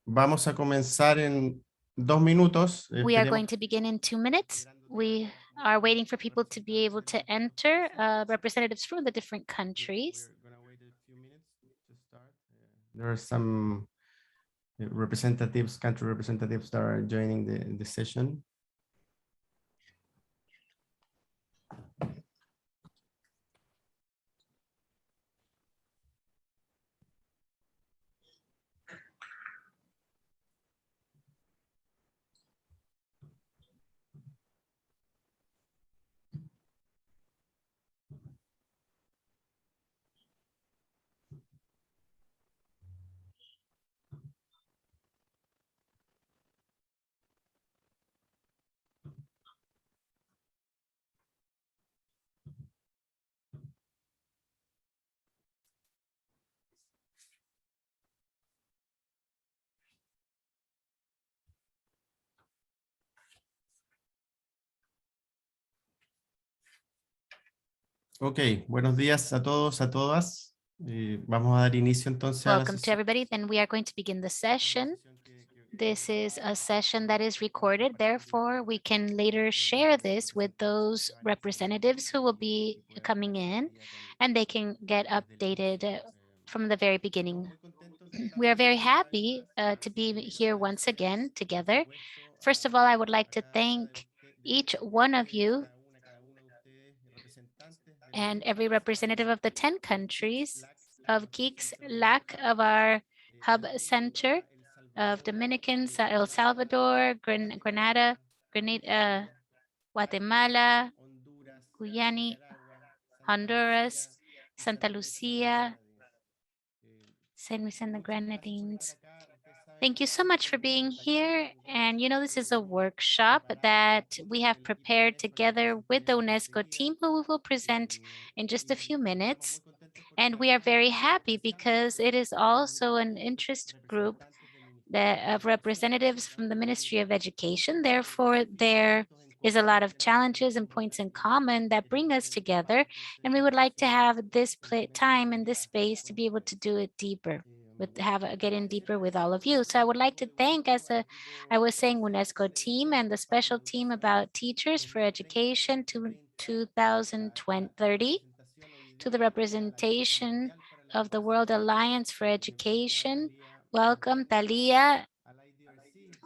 Vamos a comenzar en 2 minutos. We are going to begin in 2 minutes. We are waiting for people to be able to enter, representatives from the different countries. There are some representatives, country representatives that are joining the session. Ok, buenos días a todos, a todas. Vamos a dar inicio entonces a la Welcome to sesión. everybody. Then we are going to begin the session. This is a session that is recorded. Therefore, we can later share this with those representatives who will be coming in, and they can get updated from the very beginning. We are very happy to be here once again together. First of all, I would like to thank each one of you and every representative of the 10 countries of KIX LAC of our hub center of Dominicans, El Salvador, Grenada, Guatemala, Guyana, Honduras, Santa Lucia, San Luis and the Grenadines. Thank you so much for being here. And you know, this is a workshop that we have prepared together with the Unesco team, who we will present in just a few minutes. And we are very happy because it is also an interest group of representatives from the Ministry of Education. Therefore, there is a lot of challenges and points in common that bring us together. And we would like to have this time and this space to be able to do it deeper, get in deeper with all of you. So I would like to thank, I was saying, UNESCO team and the special team about teachers for education to 2030, to the representation of the World Alliance for Education. Welcome, Talia.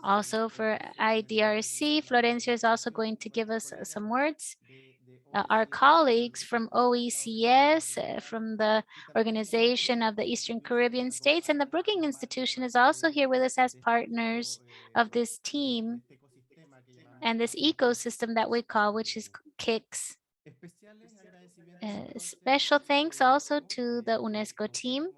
Also for IDRC, Florencia is also going to give us some words. Our colleagues from OECS, from the Organization of the Eastern Caribbean States, and the Brookings Institution is also here with us as partners of this team and this ecosystem that we call, which is KIX. Special thanks also to the UNESCO team,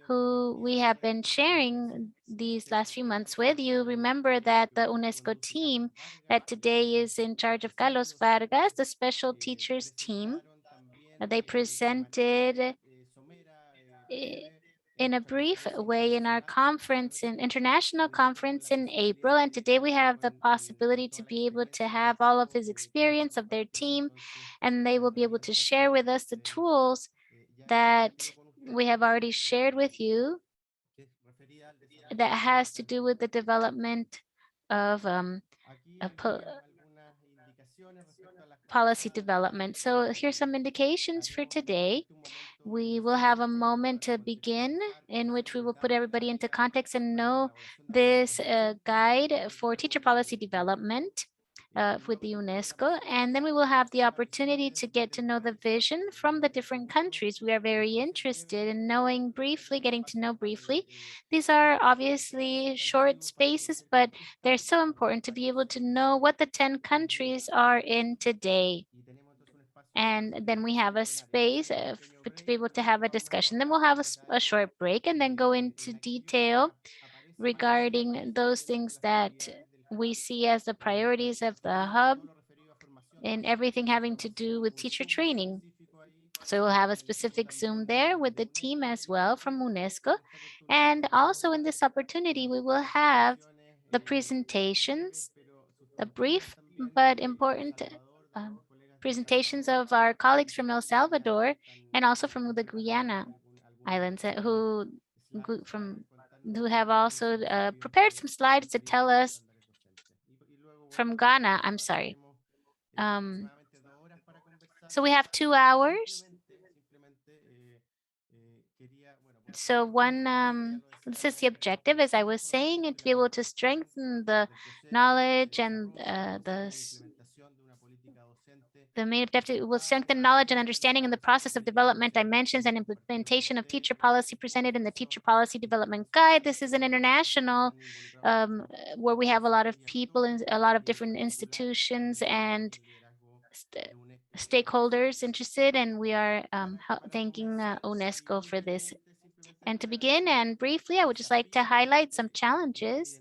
who we have been sharing these last few months with. You remember that the UNESCO team that today is in charge of Carlos Vargas, the special teachers team, they presented in a brief way in our conference, in international conference in April. And today we have the possibility to be able to have all of his experience of their team, and they will be able to share with us the tools that we have already shared with you that has to do with the development of policy development. So here's some indications for today. We will have a moment to begin in which we will put everybody into context and know this guide for teacher policy development with the UNESCO. And then we will have the opportunity to get to know the vision from the different countries. We are very interested in knowing briefly, getting to know briefly. These are obviously short spaces, but they're so important to be able to know what the 10 countries are in today. And then we have a space to be able to have a discussion. Then we'll have a short break and then go into detail regarding those things that we see as the priorities of the hub and everything having to do with teacher training. So we'll have a specific Zoom there with the team as well from UNESCO. And also in this opportunity, we will have the presentations, the brief but important presentations of our colleagues from El Salvador and also from the Guyana Islands, who have also prepared some slides to tell us from Ghana, I'm sorry. So we have 2 hours. So this is the objective, as I was saying, and to be able to strengthen the knowledge and the main objective will strengthen knowledge and understanding in the process of development, dimensions, and implementation of teacher policy presented in the Teacher Policy Development Guide. This is an international where we have a lot of people and a lot of different institutions and stakeholders interested, and we are thanking UNESCO for this. And to begin and briefly, I would just like to highlight some challenges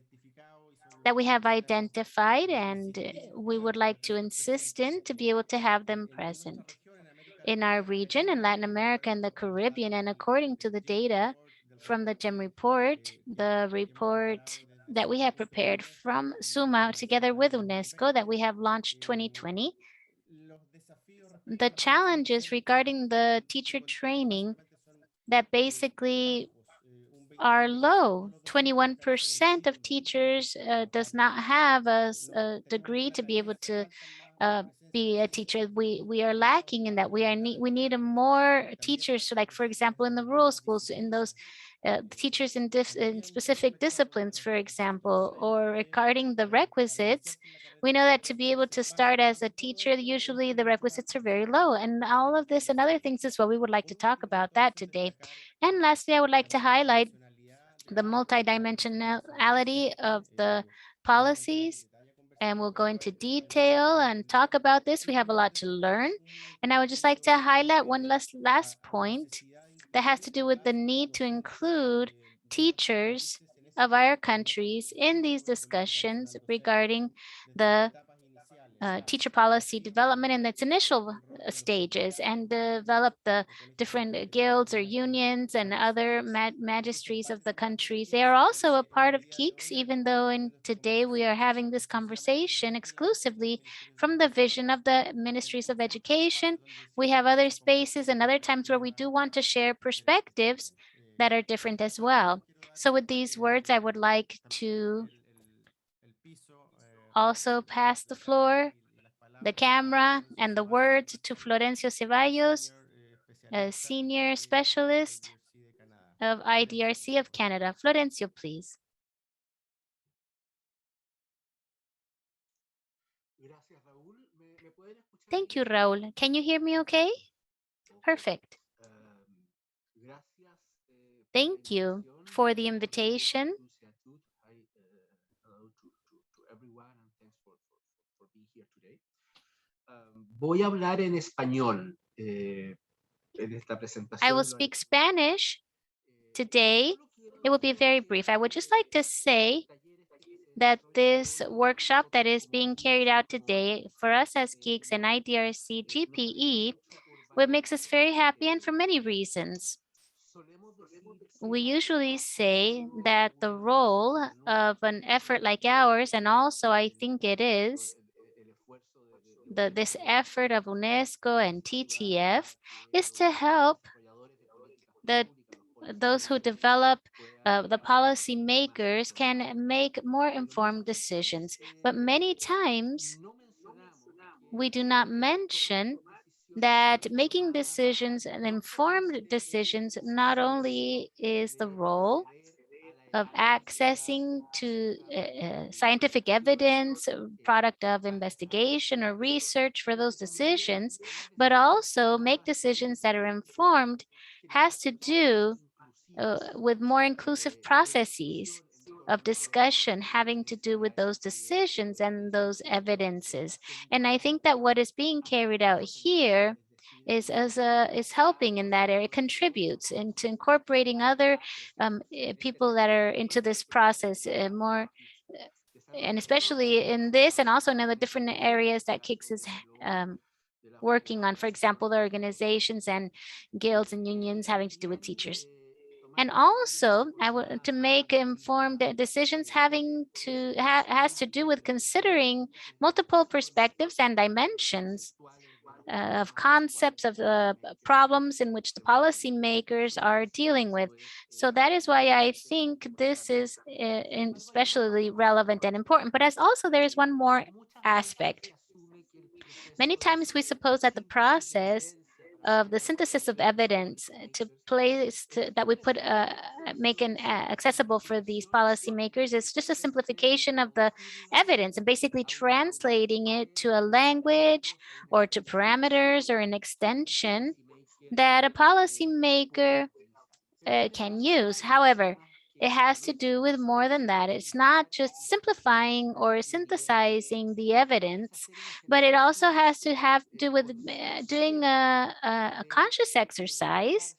that we have identified and we would like to insist in to be able to have them present in our region in Latin America and the Caribbean. And according to the data from the GEM report, the report that we have prepared from SUMA together with UNESCO that we have launched 2020, the challenges regarding the teacher training that basically are low. 21% of teachers does not have a degree to be able to be a teacher. We are lacking in that. We need more teachers. So like, for example, in the rural schools, in those teachers in specific disciplines, for example, or regarding the requisites, we know that to be able to start as a teacher, usually the requisites are very low. And all of this and other things is what we would like to talk about that today. And lastly, I would like to highlight the multidimensionality of the policies, and we'll go into detail and talk about this. We have a lot to learn. And I would just like to highlight one last point that has to do with the need to include teachers of our countries in these discussions regarding the teacher policy development in its initial stages and develop the different guilds or unions and other magistries of the countries. They are also a part of KIX, even though today we are having this conversation exclusively from the vision of the ministries of education. We have other spaces and other times where we do want to share perspectives that are different as well. So with these words, I would like to also pass the floor, the camera, and the words to Florencio Ceballos, a senior specialist of IDRC of Canada. Florencio, please. Thank you, Raul. Can you hear me okay? Perfect. Thank you for the invitation. Voy a hablar en español en esta I will presentación. speak Spanish today. It will be very brief. I would just like to say that this workshop that is being carried out today for us as KIX and IDRC GPE, what makes us very happy and for many reasons. We usually say that the role of an effort like ours, and also I think it is, this effort of UNESCO and TTF is to help those who develop the policy makers can make more informed decisions. But many times we do not mention that making decisions and informed decisions not only is the role of accessing to scientific evidence, product of investigation or research for those decisions, but also make decisions that are informed has to do with more inclusive processes of discussion having to do with those decisions and those evidences. And I think that what is being carried out here is helping in that area, contributes into incorporating other people that are into this process more, and especially in this and also in the different areas that KIX is working on, for example, the organizations and guilds and unions having to do with teachers. And also, I want to make informed decisions having to has to do with considering multiple perspectives and dimensions of concepts, of problems in which the policymakers are dealing with. So that is why I think this is especially relevant and important. But as also there is one more aspect. Many times we suppose that the process of the synthesis of evidence that we put make accessible for these policymakers is just a simplification of the evidence and basically translating it to a language or to parameters or an extension that a policymaker can use. However, it has to do with more than that. It's not just simplifying or synthesizing the evidence, but it also has to do with doing a conscious exercise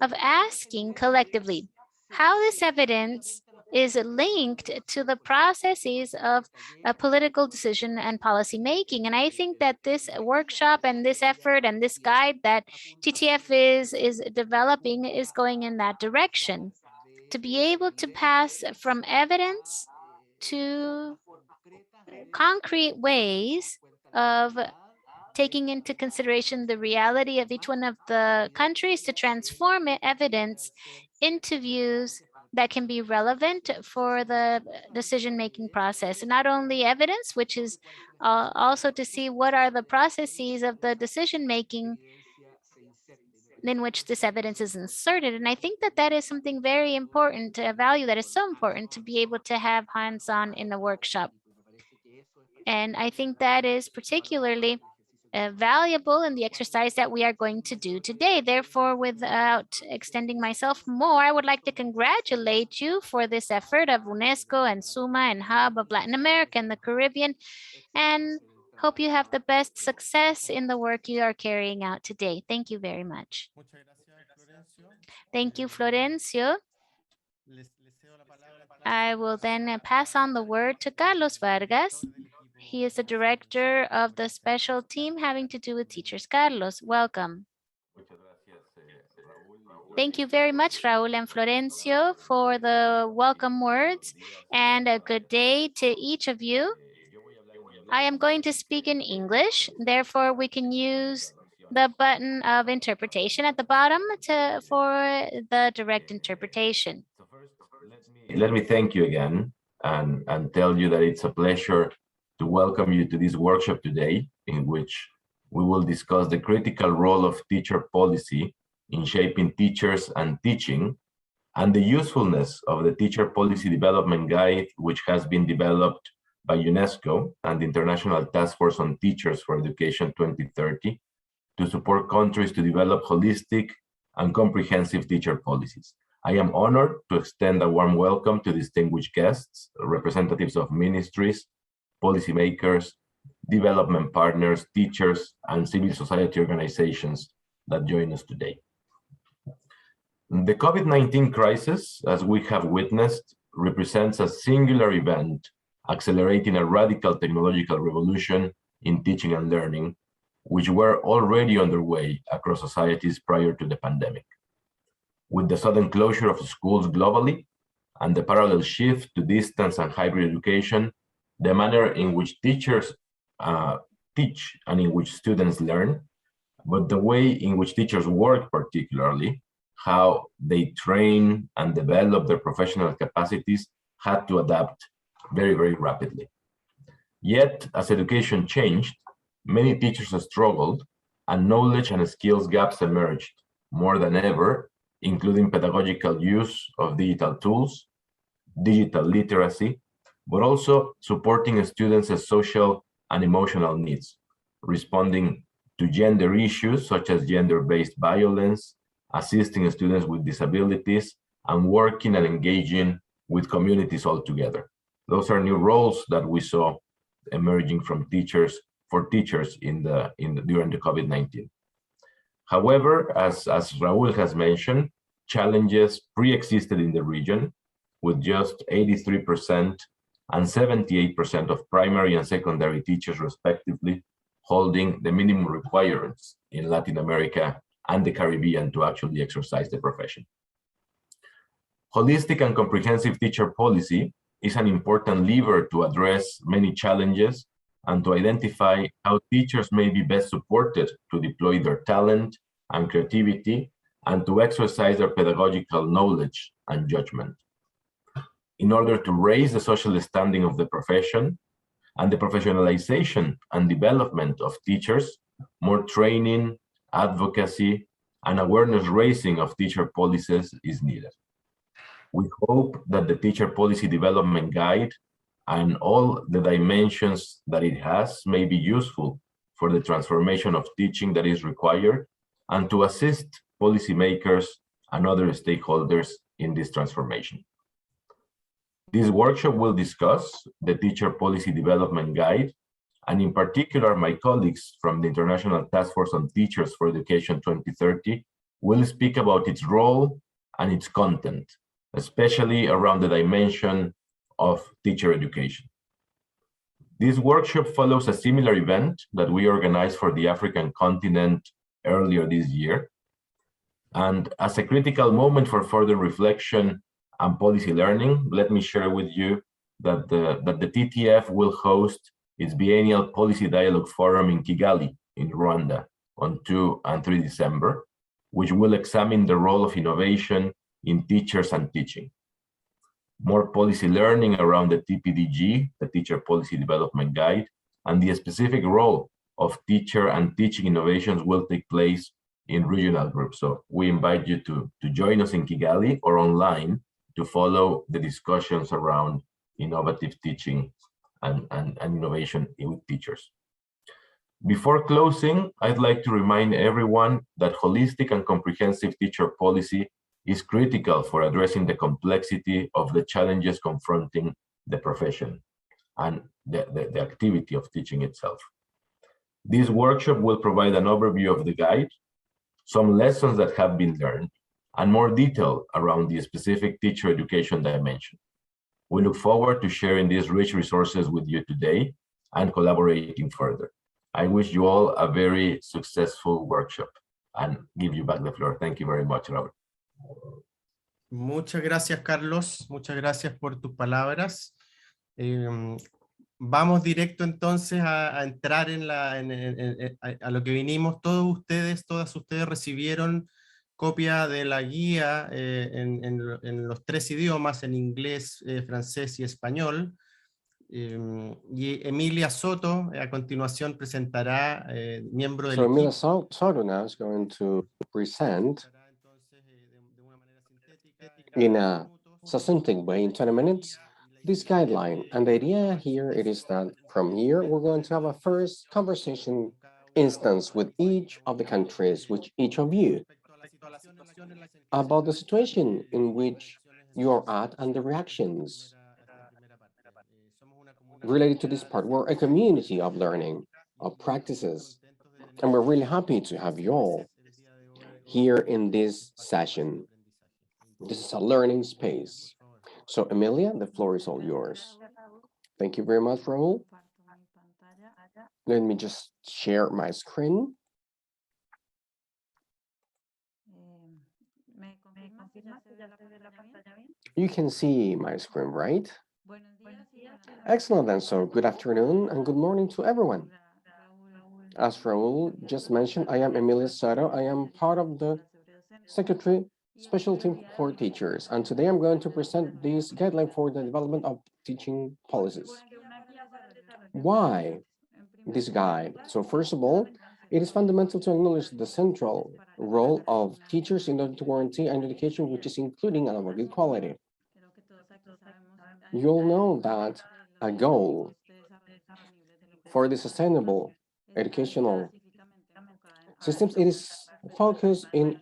of asking collectively how this evidence is linked to the processes of political decision and policy making. And I think that this workshop and this effort and this guide that TTF is developing is going in that direction, to be able to pass from evidence to concrete ways of taking into consideration the reality of each one of the countries to transform evidence into views that can be relevant for the decision-making process. And not only evidence, which is also to see what are the processes of the decision-making in which this evidence is inserted. And I think that that is something very important, a value that is so important to be able to have hands-on in the workshop. And I think that is particularly valuable in the exercise that we are going to do today. Therefore, without extending myself more, I would like to congratulate you for this effort of Unesco and SUMA and Hub of Latin America and the Caribbean, and hope you have the best success in the work you are carrying out today. Thank you very much. Thank you, Florencio. I will then pass on the word to Carlos Vargas. He is the director of the special team having to do with teachers. Carlos, welcome. Thank you very much, Raul and Florencio, for the welcome words, and a good day to each of you. I am going to speak in English, therefore we can use the button of interpretation at the bottom for the direct interpretation. So first, let me thank you again and tell you that it's a pleasure to welcome you to this workshop today, in which we will discuss the critical role of teacher policy in shaping teachers and teaching, and the usefulness of the Teacher Policy Development Guide, which has been developed by UNESCO and the International Task Force on Teachers for Education 2030 to support countries to develop holistic and comprehensive teacher policies. I am honored to extend a warm welcome to distinguished guests, representatives of ministries, policymakers, development partners, teachers, and civil society organizations that join us today. The COVID-19 crisis, as we have witnessed, represents a singular event accelerating a radical technological revolution in teaching and learning, which were already underway across societies prior to the pandemic. With the sudden closure of schools globally and the parallel shift to distance and hybrid education, the manner in which teachers teach and in which students learn, but the way in which teachers work particularly, how they train and develop their professional capacities, had to adapt very, very rapidly. Yet, as education changed, many teachers struggled and knowledge and skills gaps emerged more than ever, including pedagogical use of digital tools, digital literacy, but also supporting students' social and emotional needs, responding to gender issues such as gender-based violence, assisting students with disabilities, and working and engaging with communities altogether. Those are new roles that we saw emerging from teachers, for teachers during the COVID-19. However, as Raul has mentioned, challenges pre-existed in the region, with just 83% and 78% of primary and secondary teachers respectively holding the minimum requirements in Latin America and the Caribbean to actually exercise the profession. Holistic and comprehensive teacher policy is an important lever to address many challenges and to identify how teachers may be best supported to deploy their talent and creativity and to exercise their pedagogical knowledge and judgment. In order to raise the social standing of the profession and the professionalization and development of teachers, more training, advocacy, and awareness raising of teacher policies is needed. We hope that the Teacher Policy Development Guide and all the dimensions that it has may be useful for the transformation of teaching that is required and to assist policymakers and other stakeholders in this transformation. This workshop will discuss the Teacher Policy Development Guide, and in particular, my colleagues from the International Task Force on Teachers for Education 2030 will speak about its role and its content, especially around the dimension of teacher education. This workshop follows a similar event that we organized for the African continent earlier this year. And as a critical moment for further reflection and policy learning, let me share with you that the TTF will host its biennial policy dialogue forum in Kigali, in Rwanda, on 2 and 3 December, which will examine the role of innovation in teachers and teaching. More policy learning around the TPDG, the Teacher Policy Development Guide, and the specific role of teacher and teaching innovations will take place in regional groups. So we invite you to join us in Kigali or online to follow the discussions around innovative teaching and innovation with teachers. Before closing, I'd like to remind everyone that holistic and comprehensive teacher policy is critical for addressing the complexity of the challenges confronting the profession and the activity of teaching itself. This workshop will provide an overview of the guide, some lessons that have been learned, and more detail around the specific teacher education dimension. We look forward to sharing these rich resources with you today and collaborating further. I wish you all a very successful workshop and give you back the floor. Thank you very much, Robert. Muchas gracias, Carlos. Muchas gracias por tus palabras. Vamos directo entonces a entrar a lo que vinimos. Todos ustedes, todas ustedes recibieron copia de la guía en los 3 idiomas, en inglés, francés y español. Y Emilia Soto a continuación presentará, miembro del So Emilia equipo. Soto now is going to present in a succinct way in 20 minutes this guideline. And the idea here it is that from here we're going to have a first conversation instance with each of the countries, with each of you, about the situation in which you are at and the reactions related to this part. We're a community of learning, of practices, and we're really happy to have you all here in this session. This is a learning space. So Emilia, the floor is all yours. Thank you very much, Raul. Let me just share my screen. You can see my screen, right? Excellent, then. So good afternoon and good morning to everyone. As Raul just mentioned, I am Emilia Soto. I am part of the Secretary Special Team for Teachers, and today I'm going to present this guideline for the development of teaching policies. Why this guide? So first of all, it is fundamental to acknowledge the central role of teachers in order to guarantee an education which is including and of good quality. You all know that a goal for the sustainable educational systems, it is focused in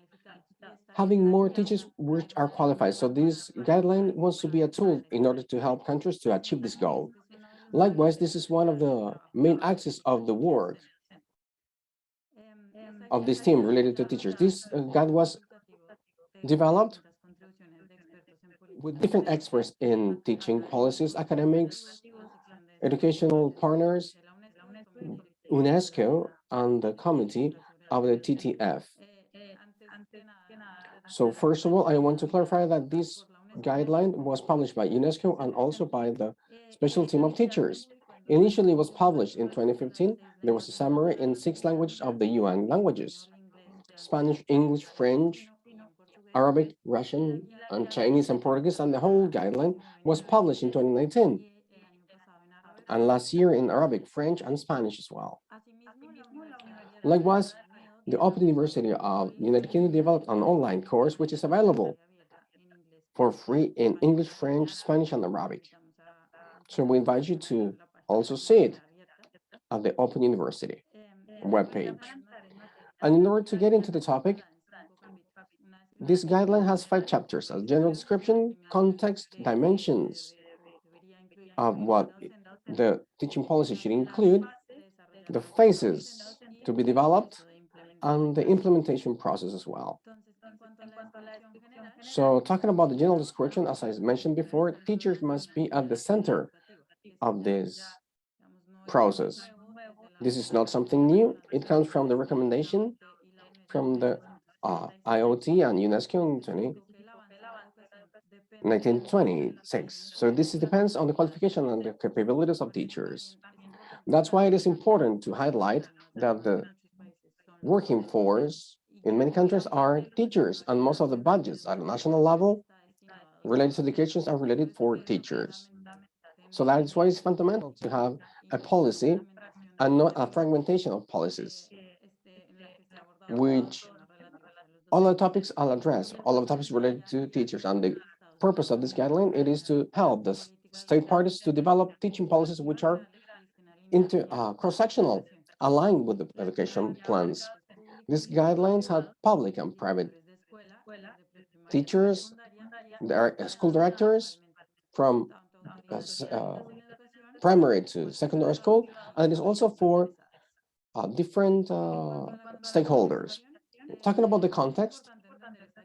having more teachers which are qualified. So this guideline wants to be a tool in order to help countries to achieve this goal. Likewise, this is one of the main axes of the work of this team related to teachers. This guide was developed with different experts in teaching policies, academics, educational partners, Unesco, and the committee of the TTF. So first of all, I want to clarify that this guideline was published by UNESCO and also by the special team of teachers. Initially, it was published in 2015. There was a summary in 6 languages of the UN languages: Spanish, English, French, Arabic, Russian, and Chinese and Portuguese, and the whole guideline was published in 2019. And last year in Arabic, French, and Spanish as well. Likewise, the Open University of the United Kingdom developed an online course which is available for free in English, French, Spanish, and Arabic. So we invite you to also see it at the Open University webpage. And in order to get into the topic, this guideline has 5 chapters: a general description, context, dimensions of what the teaching policy should include, the phases to be developed, and the implementation process as well. So talking about the general description, as I mentioned before, teachers must be at the center of this process. This is not something new. It comes from the recommendation from the IoT and Unesco in 1926. So this depends on the qualification and the capabilities of teachers. That's why it is important to highlight that the working force in many countries are teachers, and most of the budgets at a national level related to education are related for teachers. So that is why it's fundamental to have a policy and not a fragmentation of policies, which all the topics I'll address, all of the topics related to teachers. And the purpose of this guideline, it is to help the state parties to develop teaching policies which are cross-sectional, aligned with the education plans. These guidelines have public and private teachers, school directors from primary to secondary school, and it is also for different stakeholders. Talking about the context,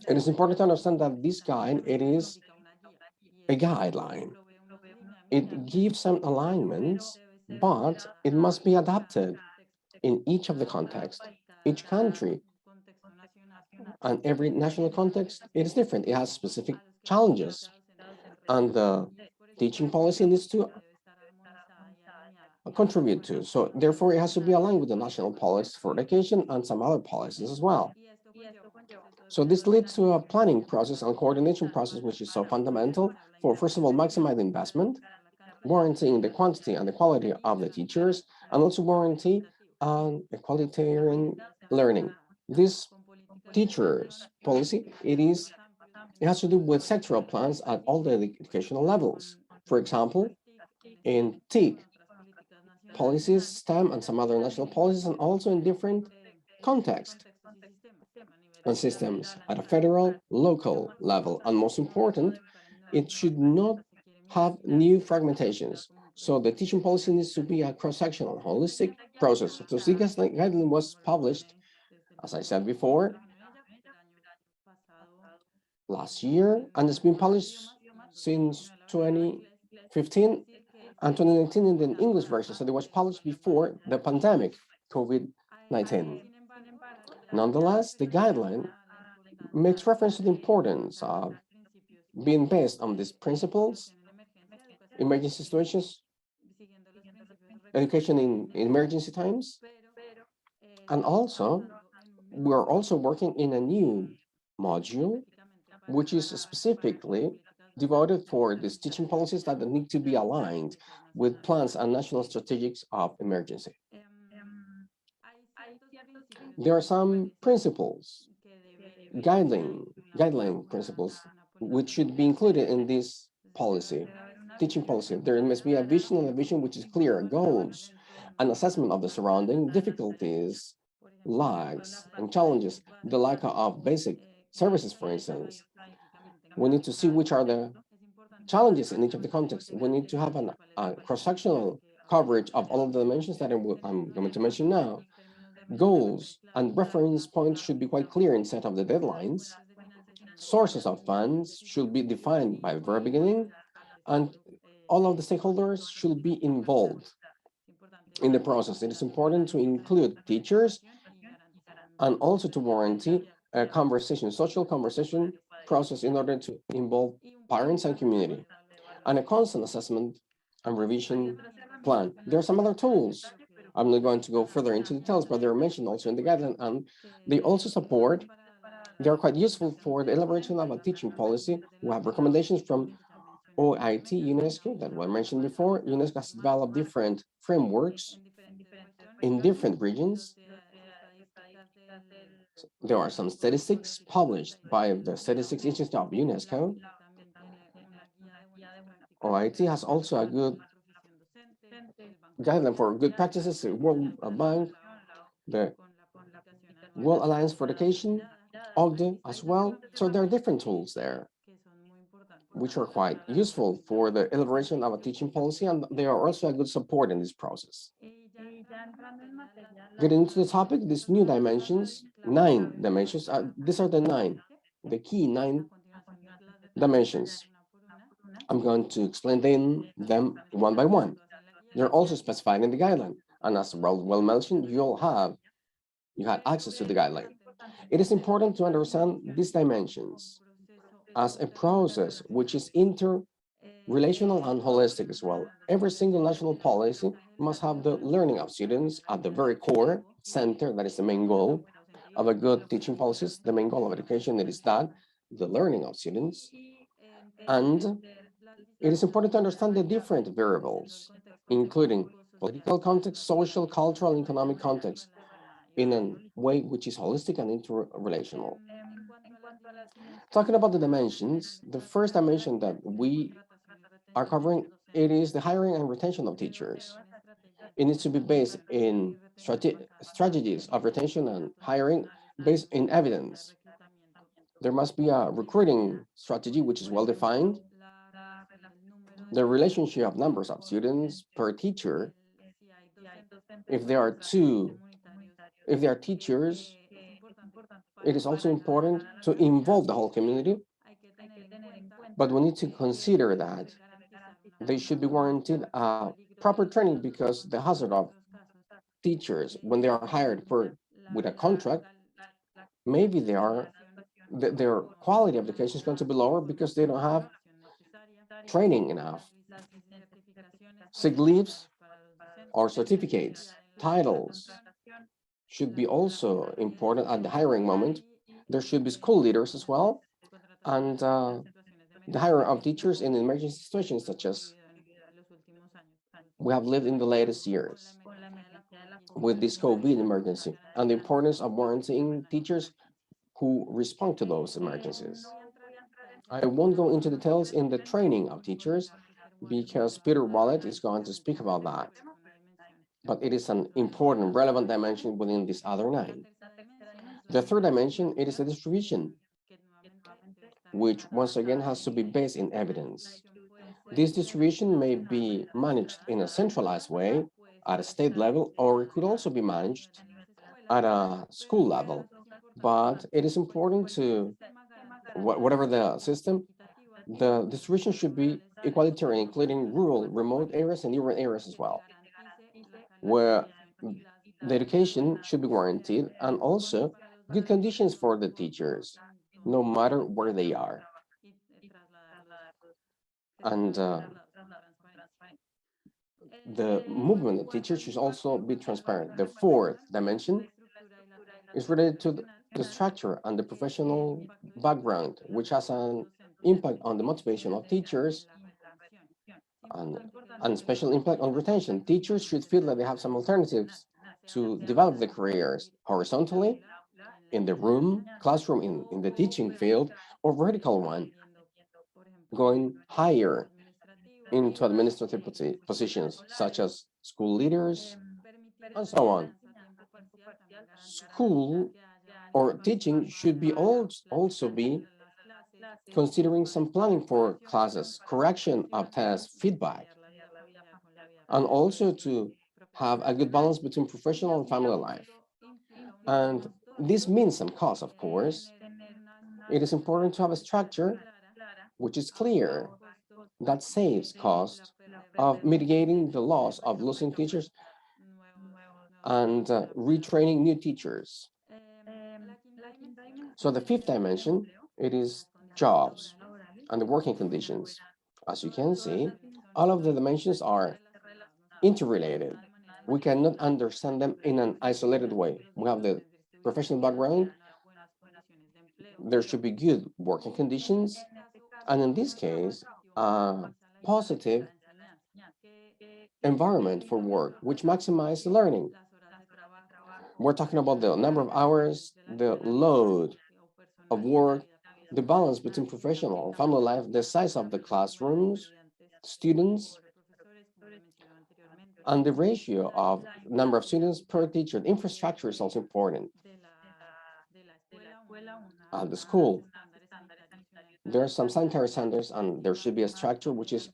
it is important to understand that this guide, it is a guideline. It gives some alignments, but it must be adapted in each of the context. Each country and every national context, it is different. It has specific challenges, and the teaching policy needs to contribute to. So therefore, it has to be aligned with the national policy for education and some other policies as well. So this leads to a planning process and coordination process, which is so fundamental for, first of all, maximizing investment, guaranteeing the quantity and the quality of the teachers, and also guarantee equalitarian learning. This teachers policy, it has to do with sectoral plans at all the educational levels. For example, in TIC policies, STEM, and some other national policies, and also in different contexts and systems at a federal, local level. And most important, it should not have new fragmentations. So the teaching policy needs to be a cross-sectional, holistic process. So this guideline was published, as I said before, last year, and it's been published since 2015 and 2019 in the English version. So it was published before the pandemic, COVID-19. Nonetheless, the guideline makes reference to the importance of being based on these principles, emergency situations, education in emergency times, and also we're also working in a new module, which is specifically devoted for these teaching policies that need to be aligned with plans and national strategies of emergency. There are some principles, guideline principles, which should be included in this policy, teaching policy. There must be a vision and a vision which is clear, goals, an assessment of the surrounding difficulties, lags, and challenges, the lack of basic services, for instance. We need to see which are the challenges in each of the contexts. We need to have a cross-sectional coverage of all of the dimensions that I'm going to mention now. Goals and reference points should be quite clear in set of the deadlines. Sources of funds should be defined by the very beginning, and all of the stakeholders should be involved in the process. It is important to include teachers and also to guarantee a conversation, social conversation process in order to involve parents and community, and a constant assessment and revision plan. There are some other tools. I'm not going to go further into details, but they're mentioned also in the guideline, and they also support, they're quite useful for the elaboration of a teaching policy. We have recommendations from OIT, UNESCO, that were mentioned before. UNESCO has developed different frameworks in different regions. There are some statistics published by the Statistics Institute of UNESCO. OIT has also a good guideline for good practices, the World Bank, the World Alliance for Education, OCDE as well. So there are different tools there, which are quite useful for the elaboration of a teaching policy, and they are also a good support in this process. Getting into the topic, these new dimensions, 9 dimensions, these are the key 9 dimensions. I'm going to explain them one by one. They're also specified in the guideline, and as well mentioned, you had access to the guideline. It is important to understand these dimensions as a process which is interrelational and holistic as well. Every single national policy must have the learning of students at the very core center. That is the main goal of a good teaching policies. The main goal of education, it is that, the learning of students. And it is important to understand the different variables, including political context, social, cultural, and economic context, in a way which is holistic and interrelational. Talking about the dimensions, the first dimension that we are covering, it is the hiring and retention of teachers. It needs to be based in strategies of retention and hiring based in evidence. There must be a recruiting strategy which is well defined. The relationship of numbers of students per teacher. If there are teachers, it is also important to involve the whole community, but we need to consider that they should be warranted proper training, because the hazard of teachers when they are hired with a contract, maybe their quality of education is going to be lower because they don't have training enough. Sick leaves or certificates, titles should be also important at the hiring moment. There should be school leaders as well, and the hiring of teachers in emergency situations, such as we have lived in the latest years with this COVID emergency, and the importance of warranting teachers who respond to those emergencies. I won't go into details in the training of teachers because Peter Wallet is going to speak about that, but it is an important, relevant dimension within these other 9. The third dimension, it is the distribution, which once again has to be based in evidence. This distribution may be managed in a centralized way at a state level, or it could also be managed at a school level. But it is important to, whatever the system, the distribution should be equalitarian, including rural, remote areas, and urban areas as well, where the education should be guaranteed, and also good conditions for the teachers, no matter where they are. And the movement of teachers should also be transparent. The fourth dimension is related to the structure and the professional background, which has an impact on the motivation of teachers and special impact on retention. Teachers should feel that they have some alternatives to develop their careers horizontally, in the classroom, in the teaching field, or vertical one, going higher into administrative positions, such as school leaders, and so on. School or teaching should be also be considering some planning for classes, correction of tests, feedback, and also to have a good balance between professional and family life. And this means some cost, of course. It is important to have a structure which is clear, that saves cost of mitigating the loss of losing teachers and retraining new teachers. So the fifth dimension, it is jobs and the working conditions. As you can see, All of the dimensions are interrelated. We cannot understand them in an isolated way. We have the professional background. There should be good working conditions. And in this case, a positive environment for work, which maximizes the learning. We're talking about the number of hours, the load of work, the balance between professional and family life, the size of the classrooms, students, and the ratio of number of students per teacher. Infrastructure is also important. At the school, there are some sanitary standards, and there should be a structure which is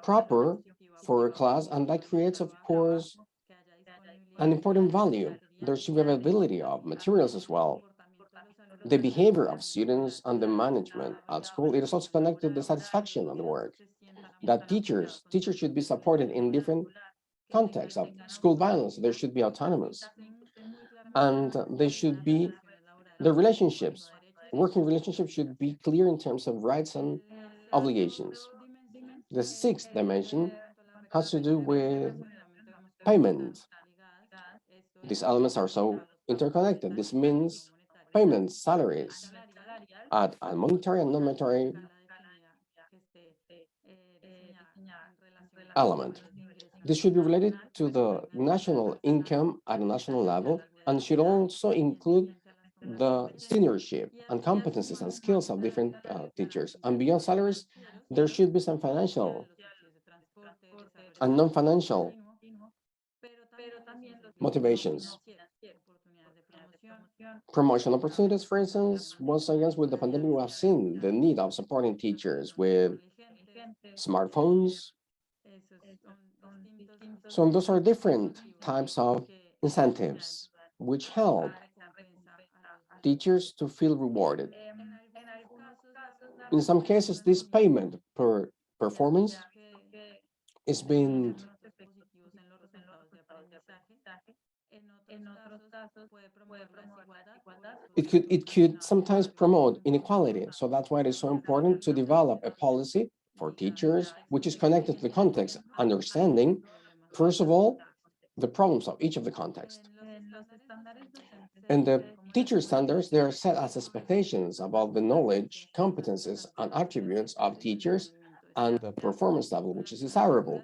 proper for a class, and that creates, of course, an important value. There should be availability of materials as well. The behavior of students and the management at school, it is also connected to the satisfaction of the work. That teachers should be supported in different contexts of school violence. There should be autonomous. And they should be, the relationships, working relationships should be clear in terms of rights and obligations. The sixth dimension has to do with payment. These elements are so interconnected. This means payments, salaries, at a monetary and non-monetary element. This should be related to the national income at a national level and should also include the seniorship and competencies and skills of different teachers. And beyond salaries, there should be some financial and non-financial motivations. Promotion opportunities, for instance, once again, with the pandemic, we have seen the need of supporting teachers with smartphones. So those are different types of incentives which help teachers to feel rewarded. In some cases, this payment per performance is being it could sometimes promote inequality. So that's why it is so important to develop a policy for teachers, which is connected to the context, understanding, first of all, the problems of each of the contexts. And the teacher standards, they are set as expectations about the knowledge, competences, and attributes of teachers and the performance level, which is desirable.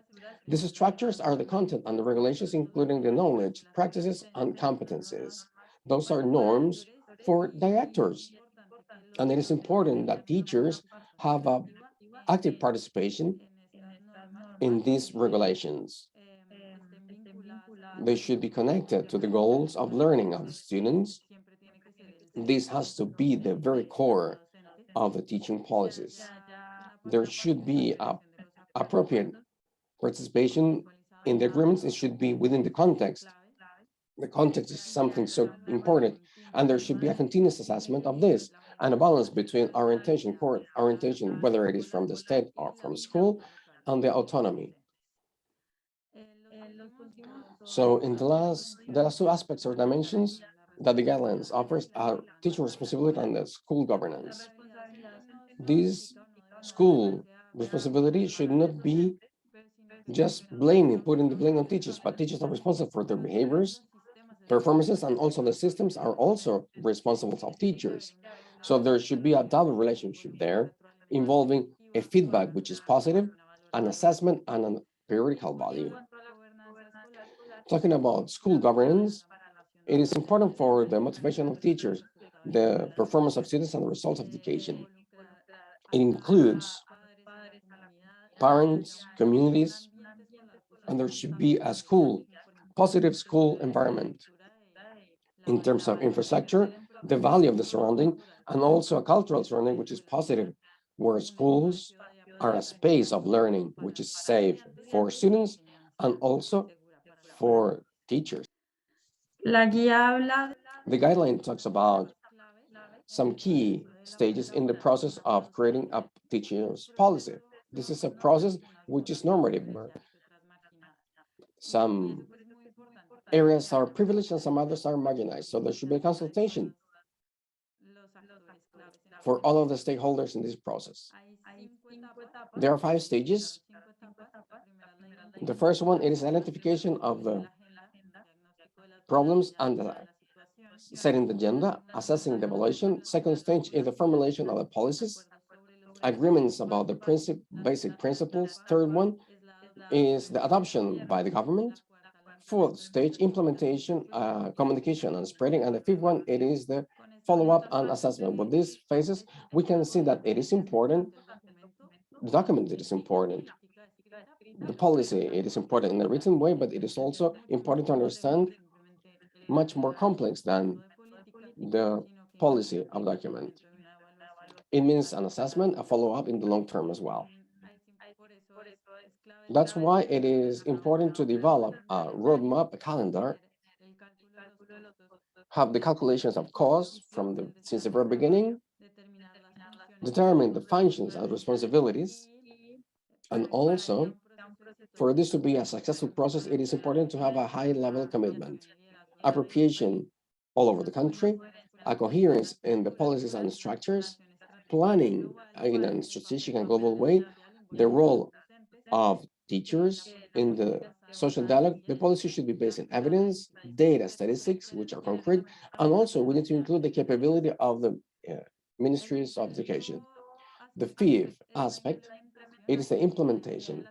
These structures are the content and the regulations, including the knowledge, practices, and competencies. Those are norms for directors. And it is important that teachers have an active participation in these regulations. They should be connected to the goals of learning of the students. This has to be the very core of the teaching policies. There should be appropriate participation in the agreements. It should be within the context. The context is something so important, and there should be a continuous assessment of this and a balance between orientation, core orientation, whether it is from the state or from school, and the autonomy. So in the last two aspects or dimensions that the guidelines offers are teacher responsibility and the school governance. This school responsibility should not be just blaming, putting the blame on teachers, but teachers are responsible for their behaviors, performances, and also the systems are also responsible of teachers. So there should be a double relationship there involving a feedback, which is positive, an assessment, and a periodical value. Talking about school governance, it is important for the motivation of teachers, the performance of students, and the results of education. It includes parents, communities, and there should be a positive school environment in terms of infrastructure, the value of the surrounding, and also a cultural surrounding, which is positive, where schools are a space of learning, which is safe for students and also for teachers. The guideline talks about some key stages in the process of creating a teacher's policy. This is a process which is normative, where some areas are privileged and some others are marginalized. So there should be a consultation for all of the stakeholders in this process. There are 5 stages. The first one, it is identification of the problems and setting the agenda, assessing the evaluation. Second stage is the formulation of the policies, agreements about the basic principles. Third one is the adoption by the government. Fourth stage, implementation, communication and spreading. And the fifth one, it is the follow-up and assessment. With these phases, we can see that it is important. The document, it is important. The policy, it is important in a written way, but it is also important to understand much more complex than the policy of document. It means an assessment, a follow-up in the long term as well. That's why it is important to develop a roadmap, a calendar, have the calculations of costs since the very beginning, determine the functions and responsibilities, and also for this to be a successful process, it is important to have a high-level commitment, appropriation all over the country, a coherence in the policies and structures, planning in a strategic and global way, the role of teachers in the social dialogue. The policy should be based on evidence, data, statistics, which are concrete, and also we need to include the capability of the ministries of education. The fifth aspect, it is the implementation.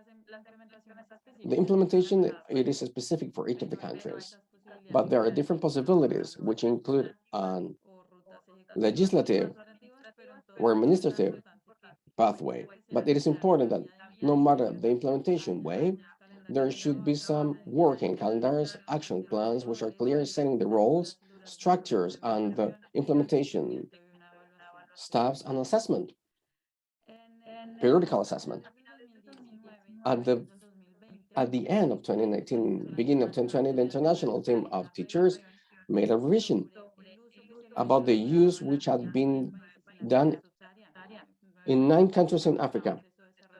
The implementation, it is specific for each of the countries, but there are different possibilities, which include legislative or administrative pathway. But it is important that no matter the implementation way, there should be some working calendars, action plans, which are clear, setting the roles, structures, and the implementation staffs and assessment, periodical assessment. At the end of 2019, beginning of 2020, the international team of teachers made a revision about the use which had been done in 9 countries in Africa,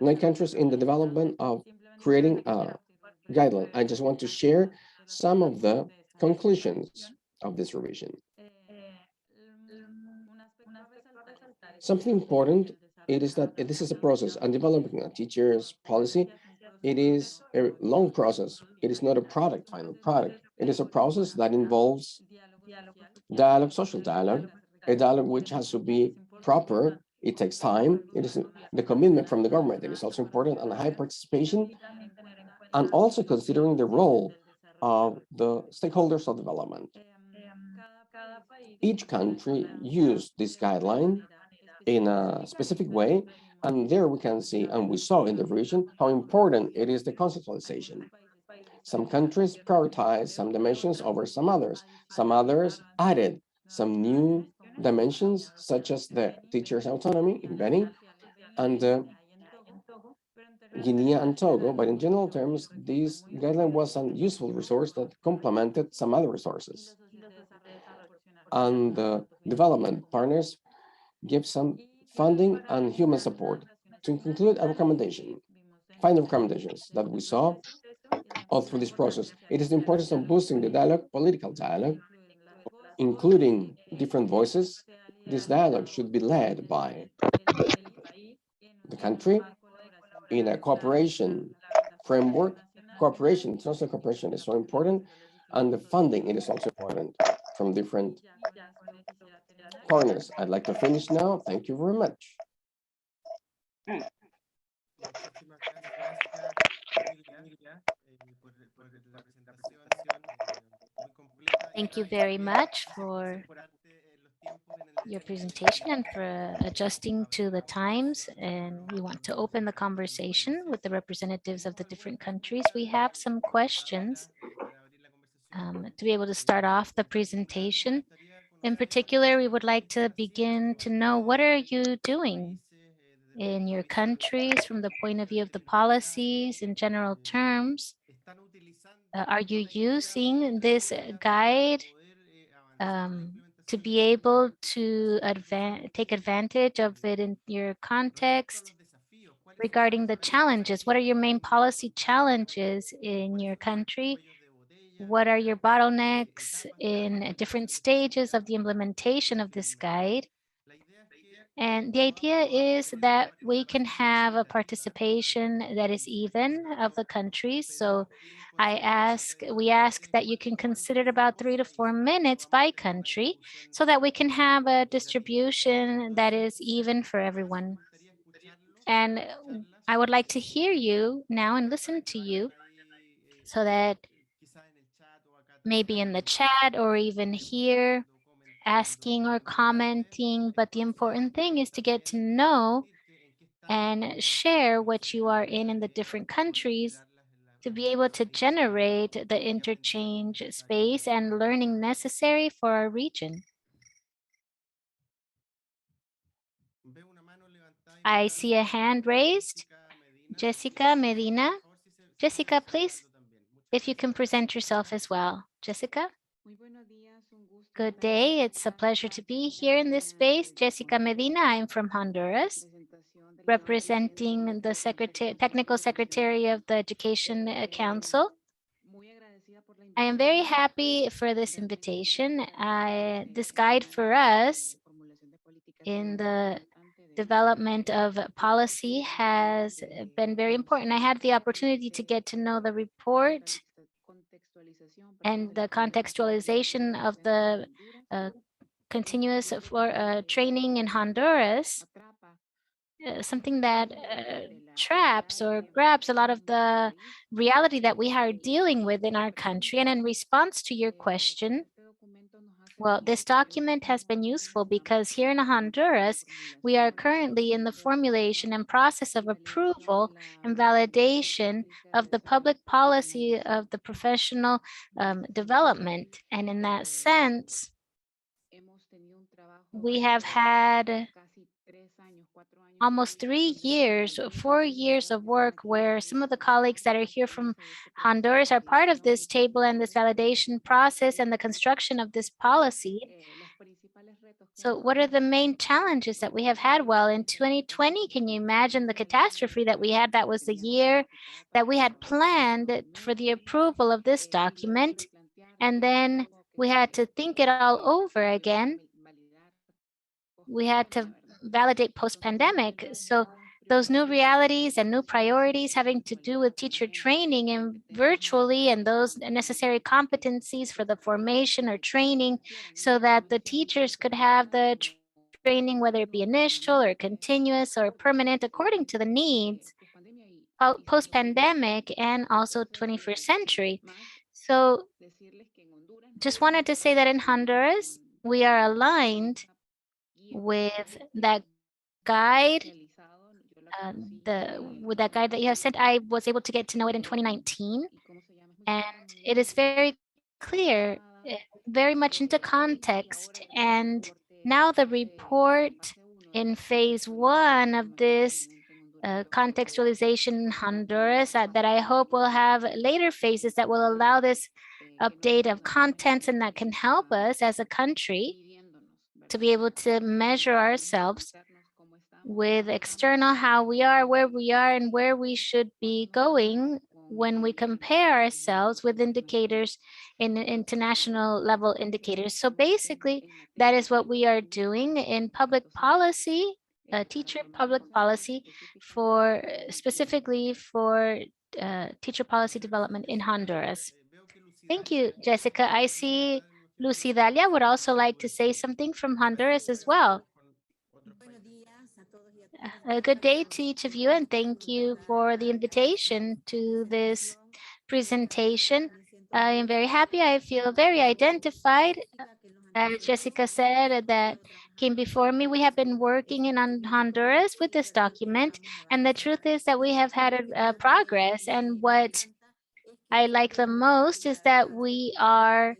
9 countries in the development of creating a guideline. I just want to share some of the conclusions of this revision. Something important, it is that this is a process, and developing a teacher's policy, it is a long process. It is not a final product. It is a process that involves dialogue, social dialogue, a dialogue which has to be proper. It takes time. It is the commitment from the government. It is also important, and high participation, and also considering the role of the stakeholders of development. Each country used this guideline in a specific way, and there we can see, and we saw in the region, how important it is the conceptualization. Some countries prioritize some dimensions over some others. Some others added some new dimensions, such as the teacher's autonomy in Benin and Guinea and Togo, but in general terms, this guideline was a useful resource that complemented some other resources. And the development partners give some funding and human support. To conclude, a recommendation, final recommendations that we saw all through this process. It is the importance of boosting the dialogue, political dialogue, including different voices. This dialogue should be led by the country in a cooperation framework. Cooperation, international cooperation is so important, and the funding, it is also important from different partners. I'd like to finish now. Thank you very much. Thank you very much for your presentation and for adjusting to the times. And we want to open the conversation with the representatives of the different countries. We have some questions to be able to start off the presentation. In particular, we would like to begin to know, what are you doing in your countries from the point of view of the policies in general terms? Are you using this guide to be able to take advantage of it in your context? Regarding the challenges, what are your main policy challenges in your country? What are your bottlenecks in different stages of the implementation of this guide? And the idea is that we can have a participation that is even of the countries. So we ask that you can consider about 3 to 4 minutes by country so that we can have a distribution that is even for everyone. And I would like to hear you now and listen to you so that maybe in the chat or even here, asking or commenting, but the important thing is to get to know and share what you are in the different countries to be able to generate the interchange space and learning necessary for our region. I see a hand raised. Jessica Medina. Jessica, please, if you can present yourself as well. Jessica? Good day. It's a pleasure to be here in this space. Jessica Medina, I'm from Honduras, representing the Technical Secretary of the Education Council. I am very happy for this invitation. This guide for us in the development of policy has been very important. I had the opportunity to get to know the report and the contextualization of the continuous training in Honduras, something that traps or grabs a lot of the reality that we are dealing with in our country. And in response to your question, well, this document has been useful because here in Honduras, we are currently in the formulation and process of approval and validation of the public policy of the professional development. And in that sense, we have had almost 3 years, 4 years of work where some of the colleagues that are here from Honduras are part of this table and this validation process and the construction of this policy. So what are the main challenges that we have had? Well, in 2020, can you imagine the catastrophe that we had? That was the year that we had planned for the approval of this document. And then we had to think it all over again. We had to validate post-pandemic. So those new realities and new priorities having to do with teacher training and virtually and those necessary competencies for the formation or training so that the teachers could have the training, whether it be initial or continuous or permanent, according to the needs post-pandemic and also 21st century. So just wanted to say that in Honduras, we are aligned with that guide, with that guide that you have sent. I was able to get to know it in 2019, and it is very clear, very much into context. And now the report in phase 1 of this contextualization in Honduras that I hope will have later phases that will allow this update of contents and that can help us as a country to be able to measure ourselves with external how we are, where we are, and where we should be going when we compare ourselves with indicators in international level indicators. So basically, that is what we are doing in public policy, teacher public policy for specifically for teacher policy development in Honduras. Thank you, Jessica. I see Lucy Dalia would also like to say something from Honduras as well. A good day to each of you, and thank you for the invitation to this presentation. I am very happy. I feel very identified. As Jessica said, that came before me, we have been working in Honduras with this document, and the truth is that we have had a progress. And what I like the most is that we are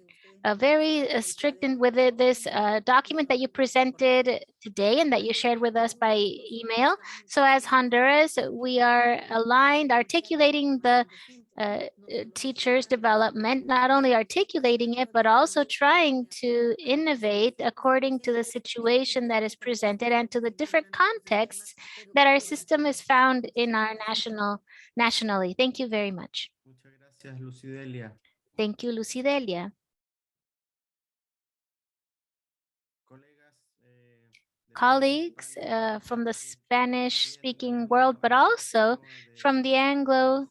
very strict in with this document that you presented today and that you shared with us by email. So as Honduras, we are aligned, articulating the teachers' development, not only articulating it, but also trying to innovate according to the situation that is presented and to the different contexts that our system is found in our nationally. Thank you very much. Thank you, Lucidelia. colleagues from the Spanish-speaking world, but also from the Anglo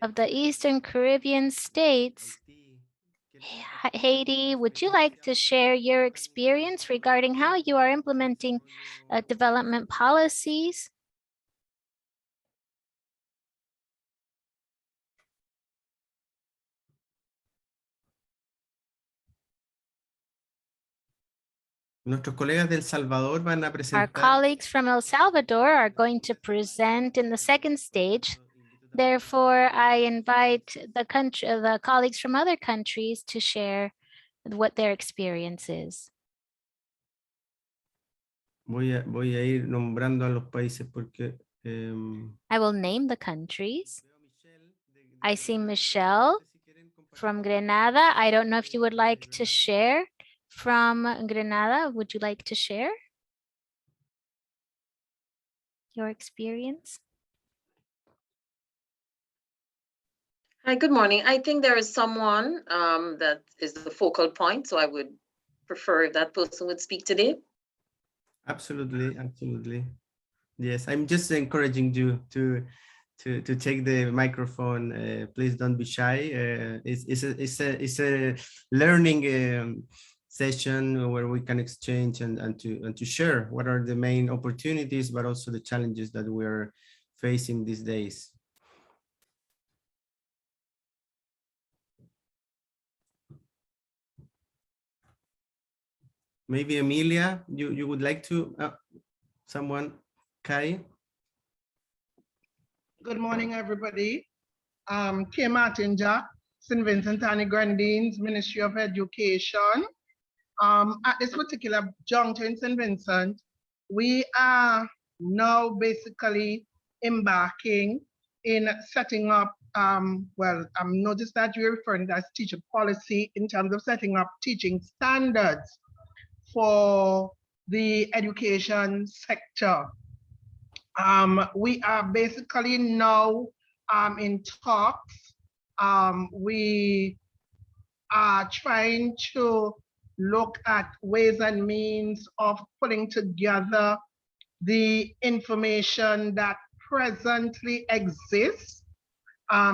of the Eastern Caribbean states. Haiti, would you like to share your experience regarding how you are implementing development policies? Nuestros colegas del Salvador van a Our presentar. colleagues from El Salvador are going to present in the second stage. Therefore, I invite the colleagues from other countries to share what their experience is. Voy a ir nombrando a los países porque I will name the countries. I see Michelle from Grenada. I don't know if you would like to share from Grenada. Would you like to share your experience? Hi, good morning. I think there is someone that is the focal point, so I would prefer if that person would speak today. Absolutely, absolutely. Yes, I'm just encouraging you to take the microphone. Please don't be shy. It's a learning session where we can exchange and to share what are the main opportunities, but also the challenges that we're facing these days. Maybe Emilia, you would like to, someone, Kai? Good morning, everybody. K. Martin Jack, St. Vincent and the Grenadines, Ministry of Education. At this particular juncture in St. Vincent, we are now basically embarking in setting up, noticed that you're referring to as teacher policy in terms of setting up teaching standards for the education sector. We are basically now in talks. We are trying to look at ways and means of putting together the information that presently exists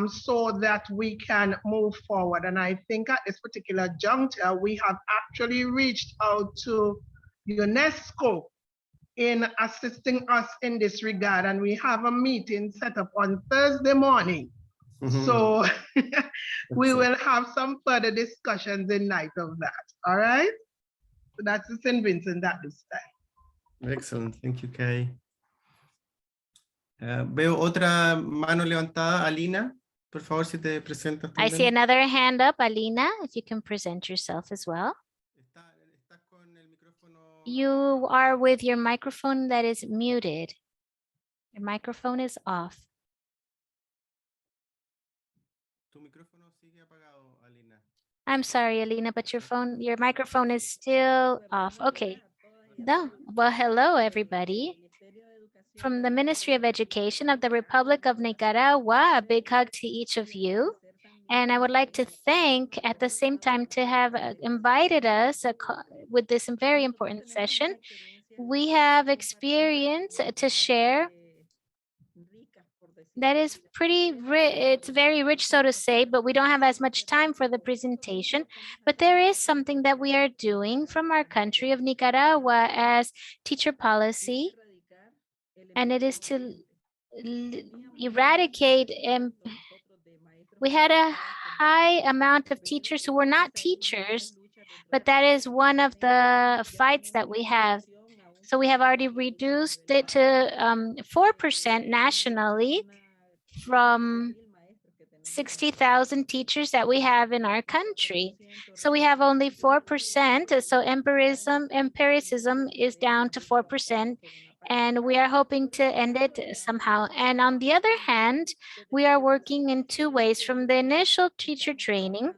so that we can move forward. And I think at this particular juncture, we have actually reached out to Unesco in assisting us in this regard. And we have a meeting set up on Thursday morning. So we will have some further discussions in light of that. All right. So that's the St. Vincent at this time. Excellent. Thank you, Kay. Veo otra mano levantada, Alina. Por favor, si te presentas I see another hand up, Alina, if you can present yourself as well. You are with your microphone that is muted. Your microphone is off. I'm sorry, Alina, but your microphone is still off. Okay. No. Well, hello, everybody. From the Ministry of Education of the Republic of Nicaragua, a big hug to each of you. And I would like to thank at the same time to have invited us with this very important session. We have experience to share that is pretty rich. It's very rich, so to say, but we don't have as much time for the presentation. But there is something that we are doing from our country of Nicaragua as teacher policy, and it is to eradicate. We had a high amount of teachers who were not teachers, but that is one of the fights that we have. So we have already reduced it to 4% nationally from 60,000 teachers that we have in our country. So we have only 4%. So empiricism is down to 4%. And we are hoping to end it somehow. And on the other hand, we are working in two ways. From the initial teacher training,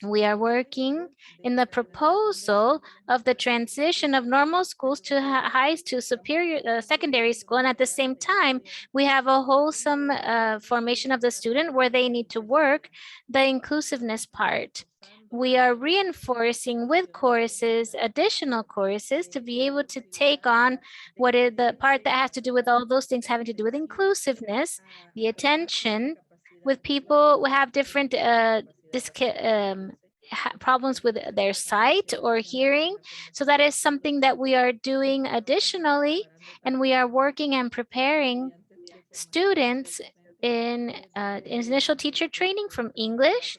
we are working in the proposal of the transition of normal schools to superior secondary school. And at the same time, we have a wholesome formation of the student where they need to work the inclusiveness part. we are reinforcing with courses, additional courses, to be able to take on what is the part that has to do with all those things having to do with inclusiveness, the attention with people who have different problems with their sight or hearing. So that is something that we are doing additionally, and we are working and preparing students in initial teacher training from English,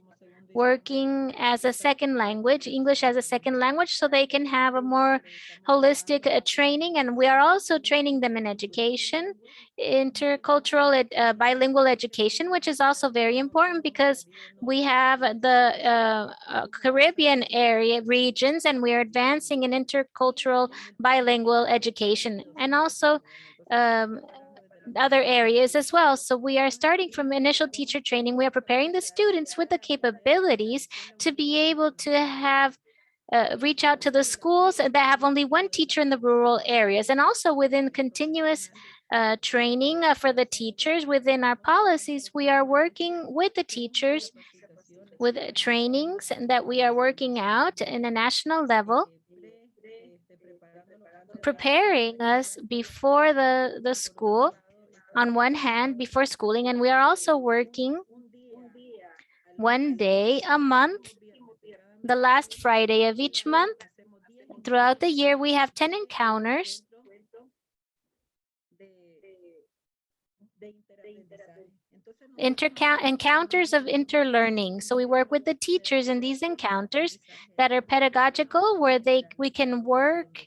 working as a second language, English as a second language, so they can have a more holistic training. And we are also training them in education, intercultural bilingual education, which is also very important because we have the Caribbean area regions, and we are advancing in intercultural bilingual education, and also other areas as well. So we are starting from initial teacher training. We are preparing the students with the capabilities to be able to have reach out to the schools that have only one teacher in the rural areas, and also within continuous training for the teachers within our policies. We are working with the teachers with trainings that we are working out in a national level, preparing us before the school on one hand, before schooling, and we are also working one day a month, the last Friday of each month. Throughout the year, we have 10 encounters encounters of interlearning. So we work with the teachers in these encounters that are pedagogical, where we can work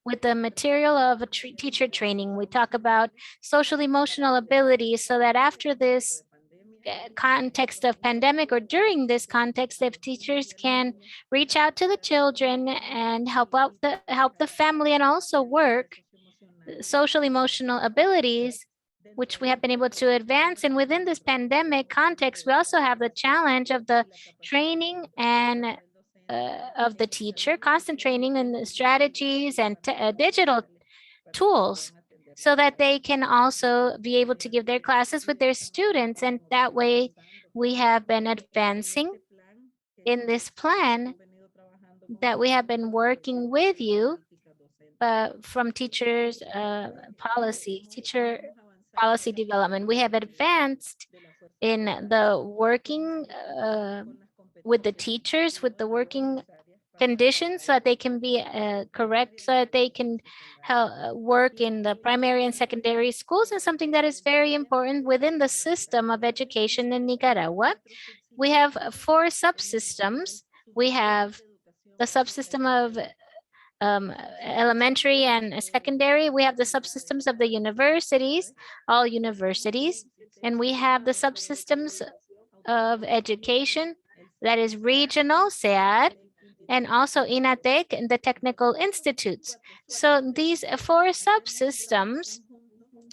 with the material of a teacher training. We talk about social emotional abilities, so that after this context of pandemic, or during this context, if teachers can reach out to the children and help the family, and also work social emotional abilities, which we have been able to advance. And within this pandemic context, we also have the challenge of the training and of the teacher, constant training in the strategies and digital tools, so that they can also be able to give their classes with their students. And that way we have been advancing in this plan that we have been working with you from teacher policy development. We have advanced in the working with the teachers, with the working conditions, so that they can be correct, so that they can help work in the primary and secondary schools. And something that is very important within the system of education in Nicaragua, we have 4 subsystems. We have the subsystem of elementary and secondary. We have the subsystems of the universities, all universities, and we have the subsystems of education that is regional, SEAD, and also INATEC and the technical institutes. So these 4 subsystems,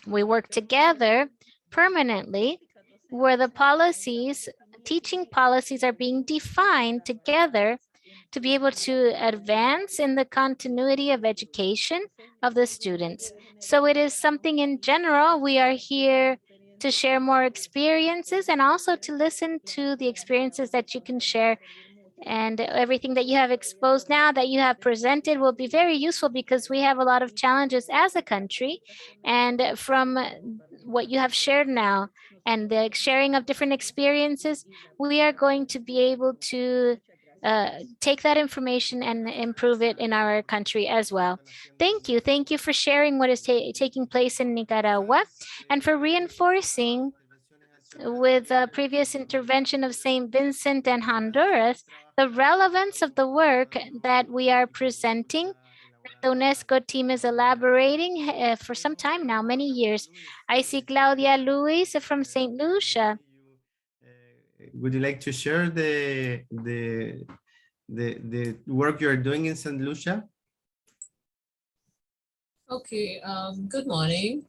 we work together permanently, where the policies, teaching policies, are being defined together to be able to advance in the continuity of education of the students. So it is something in general. We are here to share more experiences, and also to listen to the experiences that you can share. And everything that you have exposed now, that you have presented, will be very useful, because we have a lot of challenges as a country. And from what you have shared now and the sharing of different experiences, we are going to be able to take that information and improve it in our country as well. Thank you. Thank you for sharing what is taking place in Nicaragua, and for reinforcing with the previous intervention of St. Vincent and Honduras, the relevance of the work that we are presenting. The UNESCO team is elaborating for some time now, many years. I see Claudia Luis from St. Lucia. Would you like to share the work you're doing in St. Lucia? Okay, good morning.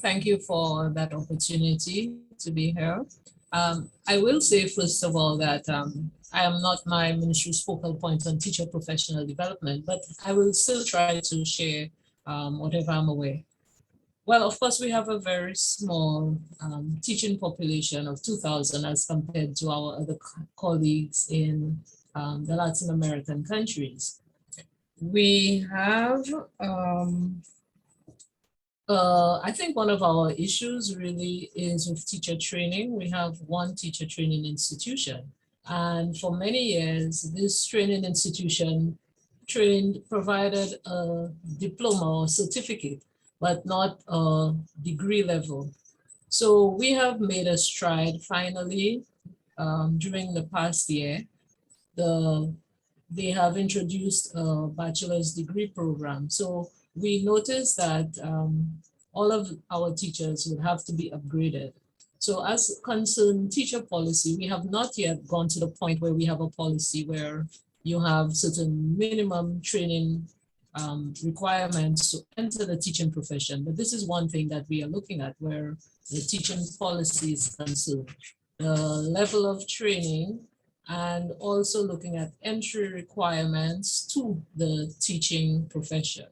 Thank you for that opportunity to be here. I will say, first of all, that I am not my ministry's focal point on teacher professional development, but I will still try to share whatever I'm aware. Well, of course, we have a very small teaching population of 2,000 as compared to our other colleagues in the Latin American countries. We have, I think one of our issues really is with teacher training. We have one teacher training institution. And for many years, this training institution provided a diploma or certificate, but not a degree level. So we have made a stride finally during the past year. They have introduced a bachelor's degree program. So we noticed that all of our teachers would have to be upgraded. So as concerned teacher policy, we have not yet gone to the point where we have a policy where you have certain minimum training requirements to enter the teaching profession. But this is one thing that we are looking at where the teaching policy is concerned. The level of training and also looking at entry requirements to the teaching profession.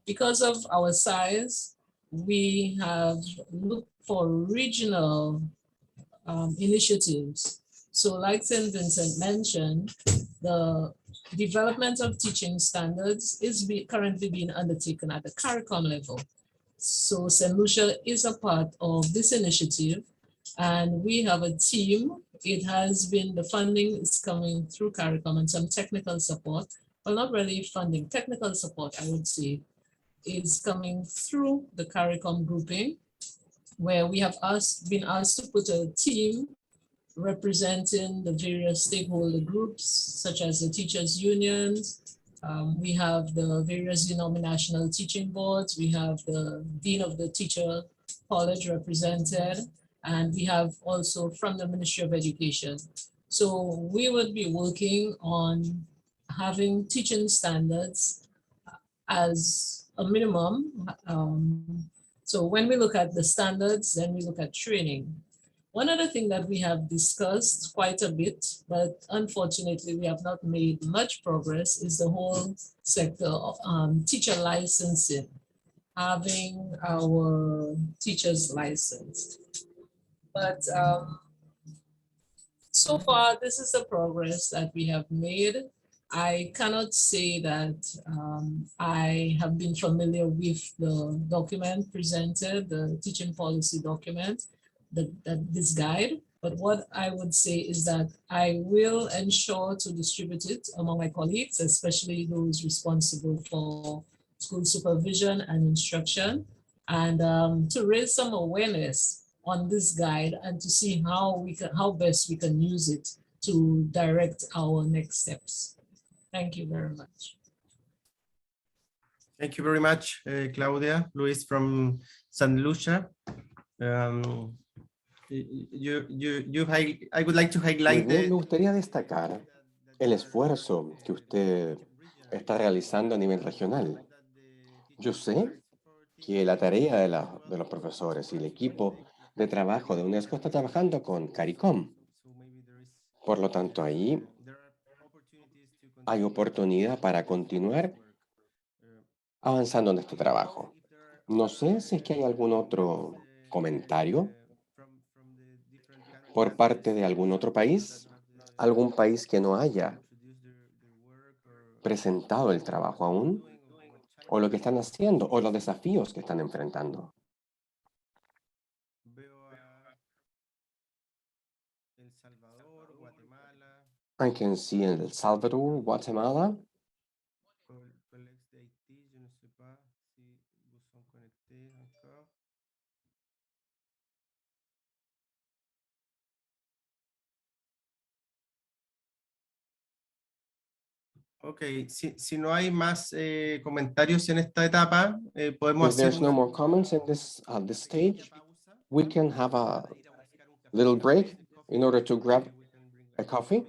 Because of our size, we have looked for regional initiatives. So like St. Vincent mentioned, the development of teaching standards is currently being undertaken at the CARICOM level. So St. Lucia is a part of this initiative, and we have a team. It has been, the funding is coming through CARICOM and some technical support, well, not really funding, technical support, I would say, is coming through the CARICOM grouping, where we have been asked to put a team representing the various stakeholder groups, such as the teachers' unions. We have the various denominational teaching boards. We have the Dean of the Teacher College represented, and we have also from the Ministry of Education. So we would be working on having teaching standards as a minimum. So when we look at the standards, then we look at training. One other thing that we have discussed quite a bit, but unfortunately we have not made much progress, is the whole sector of teacher licensing, having our teachers licensed. But so far, this is the progress that we have made. I cannot say that I have been familiar with the document presented, the teaching policy document, this guide. But what I would say is that I will ensure to distribute it among my colleagues, especially those responsible for school supervision and instruction, and to raise some awareness on this guide and to see how best we can use it to direct our next steps. Thank you very much. Thank you very much, Claudia. Luis from St. Lucia. I would like to highlight. Me gustaría destacar el esfuerzo que usted está realizando a nivel regional. Yo sé que la tarea de los profesores y el equipo de trabajo de Unesco está trabajando con CARICOM. Por lo tanto, ahí hay oportunidad para continuar avanzando en este trabajo. No sé si es que hay algún otro comentario por parte de algún otro país, algún país que no haya presentado el trabajo aún, o lo que están haciendo, o los desafíos que están enfrentando. I can see El Salvador, Guatemala. Okay, si no hay más comentarios en esta etapa, podemos If there's no more comments in this stage, we can have a little break in order to grab a coffee.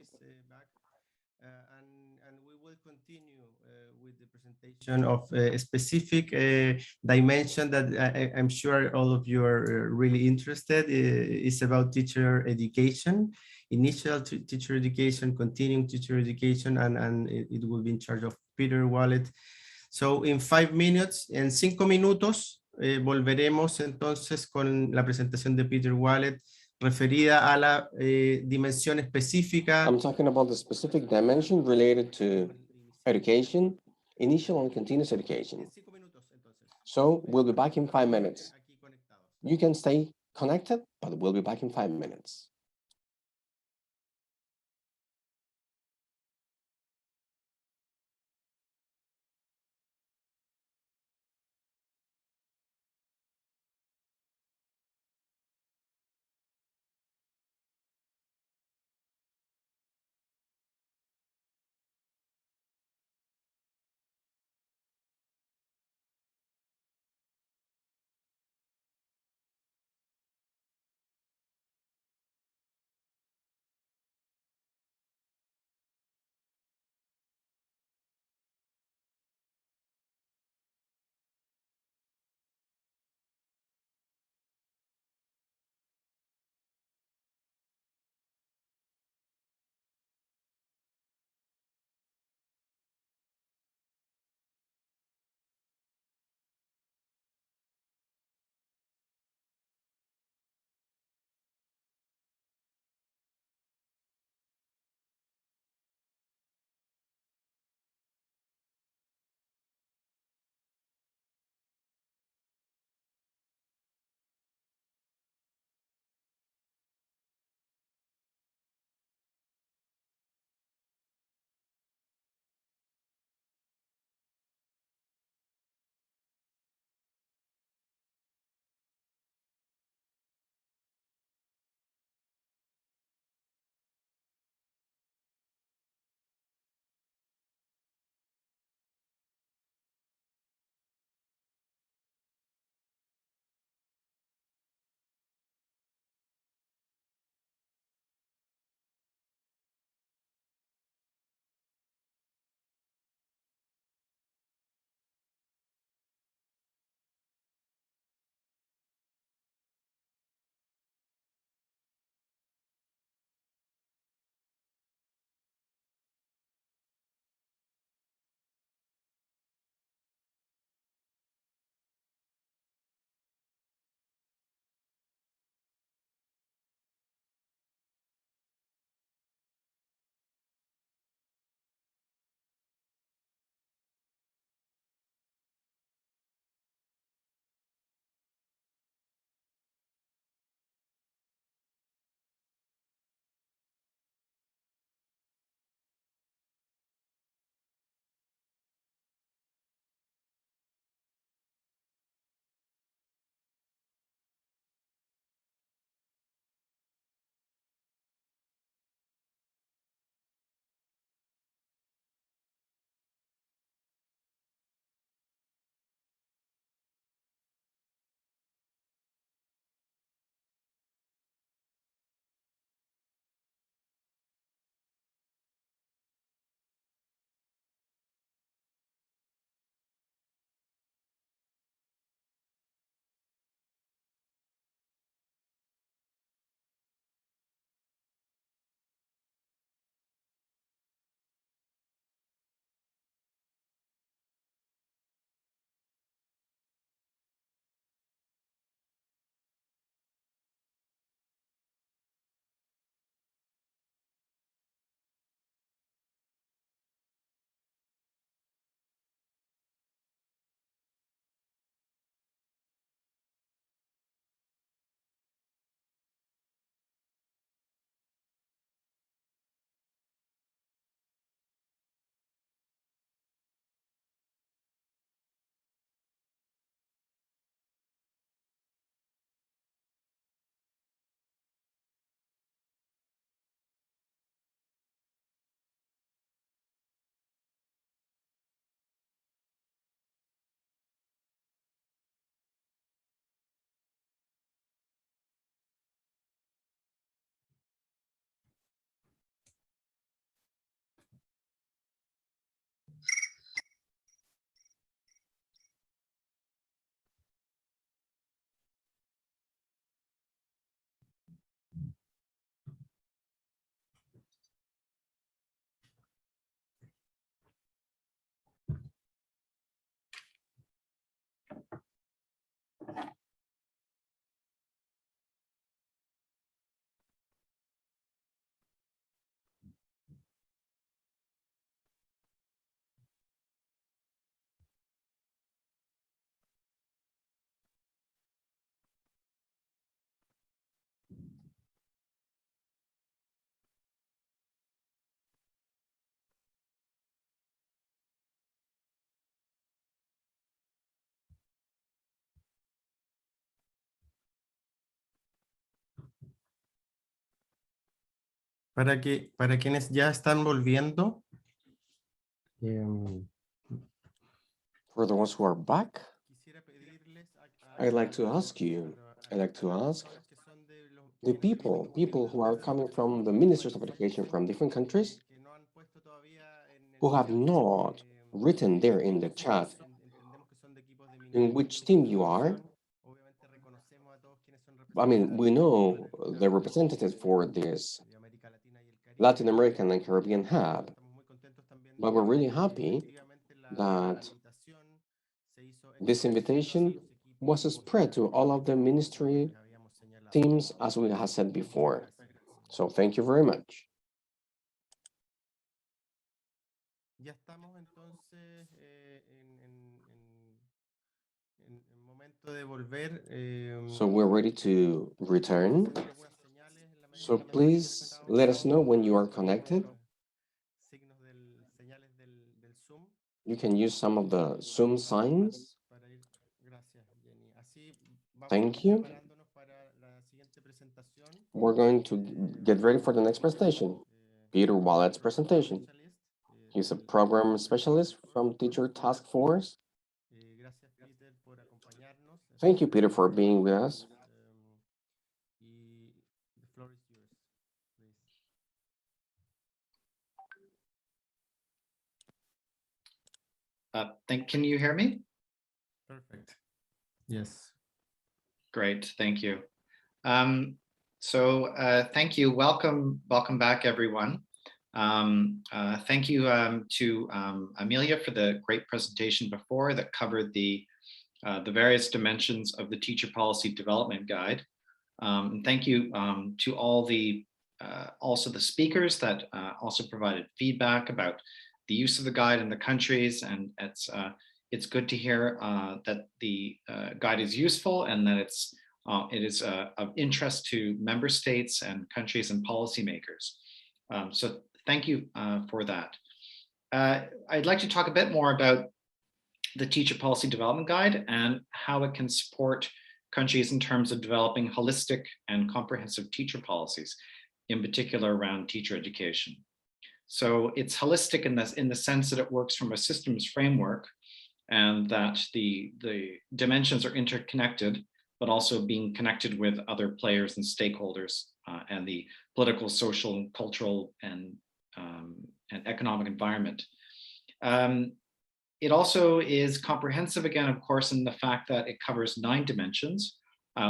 And we will continue with the presentation of a specific dimension that I'm sure all of you are really interested in. It's about teacher education, initial teacher education, continuing teacher education, and it will be in charge of Peter Wallet. So in 5 minutes, en 5 minutos, volveremos entonces con la presentación de Peter Wallet referida a la dimensión específica. I'm talking about the specific dimension related to education, initial and continuous education. So we'll be back in 5 minutes. You can stay connected, but we'll be back in 5 minutes. Para quienes ya están volviendo, For the ones who are back, I'd like to ask the people who are coming from the ministers of education from different countries, who have not written there in the chat in which team you are. I mean, we know the representatives for this Latin American and Caribbean hub, but we're really happy that this invitation was spread to all of the ministry teams, as we have said before. So thank you very much. ya estamos entonces en momento de volver. So we're ready to return. So please let us know when you are connected. You can use some of the Zoom signs. Thank you. We're going to get ready for the next presentation, Peter Wallet's presentation. He's a program specialist from Teacher Task Force. Thank you, Peter, for being with us. The floor is yours, please. Can you hear me? Perfect. Yes. Great, thank you. Thank you. Welcome back, everyone. Thank you to Amelia for the great presentation before that covered the various dimensions of the Teacher Policy Development Guide. And thank you to all the also the speakers that also provided feedback about the use of the guide in the countries, and it's good to hear that the guide is useful and that it is of interest to member states and countries and policymakers. So thank you for that. I'd like to talk a bit more about the Teacher Policy Development Guide and how it can support countries in terms of developing holistic and comprehensive teacher policies, in particular around teacher education. So it's holistic in the sense that it works from a systems framework, and that the dimensions are interconnected, but also being connected with other players and stakeholders and the political, social, cultural, and economic environment. It also is comprehensive, again, of course, in the fact that it covers 9 dimensions.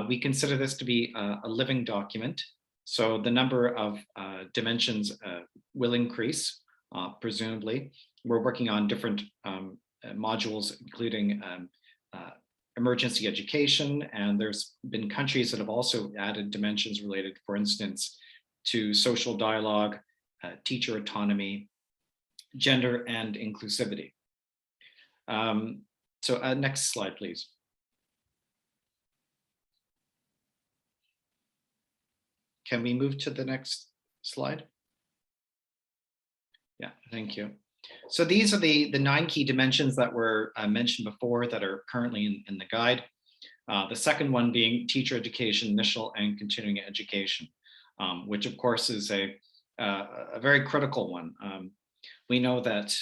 We consider this to be a living document. So the number of dimensions will increase, presumably. We're working on different modules, including emergency education, and there's been countries that have also added dimensions related, for instance, to social dialogue, teacher autonomy, gender, and inclusivity. Next slide, please. Can we move to the next slide? Yeah, thank you. So these are the 9 key dimensions that were mentioned before that are currently in the guide. The second one being teacher education, initial and continuing education, which of course is a very critical one. We know that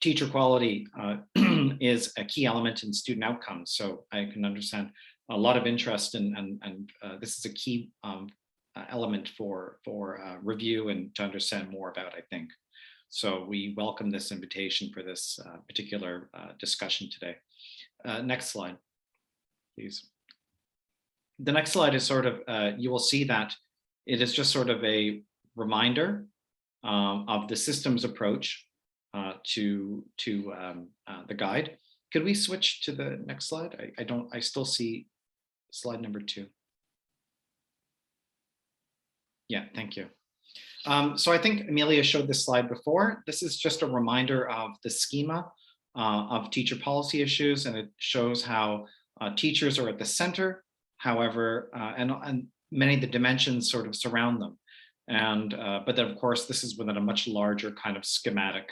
teacher quality is a key element in student outcomes. So I can understand a lot of interest and this is a key element for review and to understand more about, I think. So we welcome this invitation for this particular discussion today. Next slide, please. The next slide is sort of, you will see that it is just sort of a reminder of the systems approach to the guide. Could we switch to the next slide? I still see slide number 2. Yeah, thank you. So I think Amelia showed this slide before. This is just a reminder of the schema of teacher policy issues, and it shows how teachers are at the center, however, and many of the dimensions sort of surround them. And but then of course, this is within a much larger kind of schematic.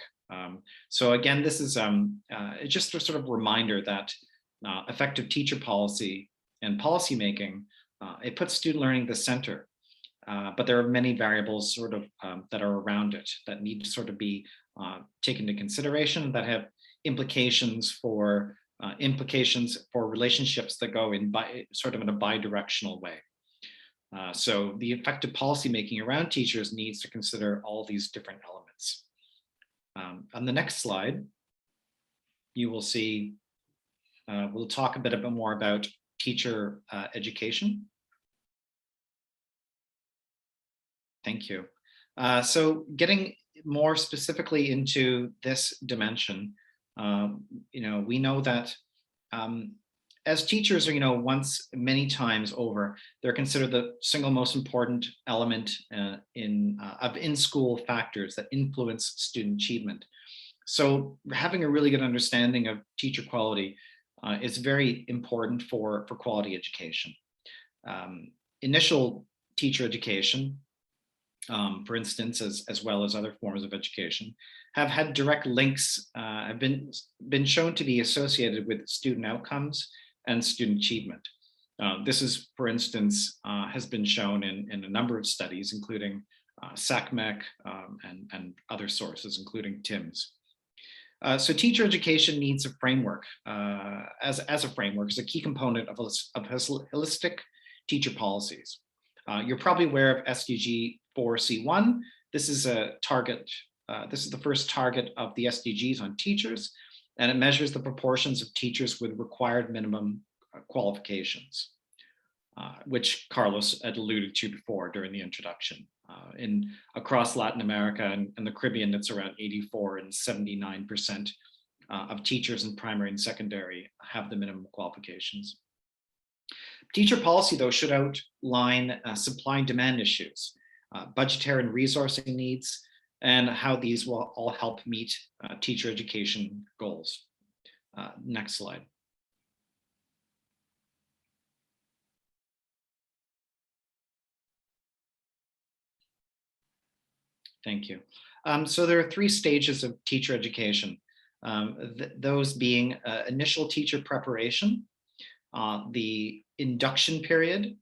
So again, this is just a sort of reminder that effective teacher policy and policy making, it puts student learning at the center. but there are many variables sort of that are around it that need to sort of be taken into consideration, that have implications for relationships that go in sort of in a bi-directional way. So the effective policymaking around teachers needs to consider all these different elements. On the next slide, you will see, we'll talk a bit more about teacher education. Thank you. So getting more specifically into this dimension, we know that as teachers are, many times over, they're considered the single most important element of in-school factors that influence student achievement. So having a really good understanding of teacher quality is very important for quality education. Initial teacher education, for instance, as well as other forms of education, have had direct links, have been shown to be associated with student outcomes and student achievement. This is, for instance, has been shown in a number of studies, including SACMEC and other sources, including TIMSS. So teacher education needs a framework. As a framework, is a key component of holistic teacher policies. You're probably aware of SDG 4C1. This is a target. This is the first target of the SDGs on teachers, and it measures the proportions of teachers with required minimum qualifications, which Carlos had alluded to before during the introduction. Across Latin America and the Caribbean, it's around 84 and 79% of teachers in primary and secondary have the minimum qualifications. Teacher policy, though, should outline supply and demand issues, budgetary and resourcing needs, and how these will all help meet teacher education goals. Next slide. Thank you. So there are 3 stages of teacher education, those being initial teacher preparation, the induction period,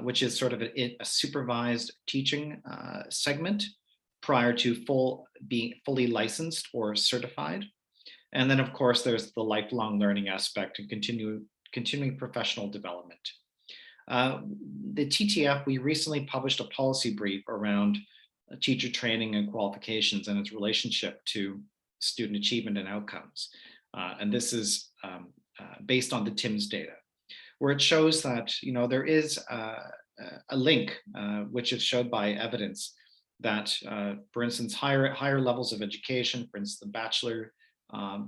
which is sort of a supervised teaching segment prior to being fully licensed or certified. And then, of course, there's the lifelong learning aspect and continuing professional development. The TTF, we recently published a policy brief around teacher training and qualifications and its relationship to student achievement and outcomes. And this is based on the TIMSS data, where it shows that there is a link, which is showed by evidence that, for instance, higher levels of education, for instance, the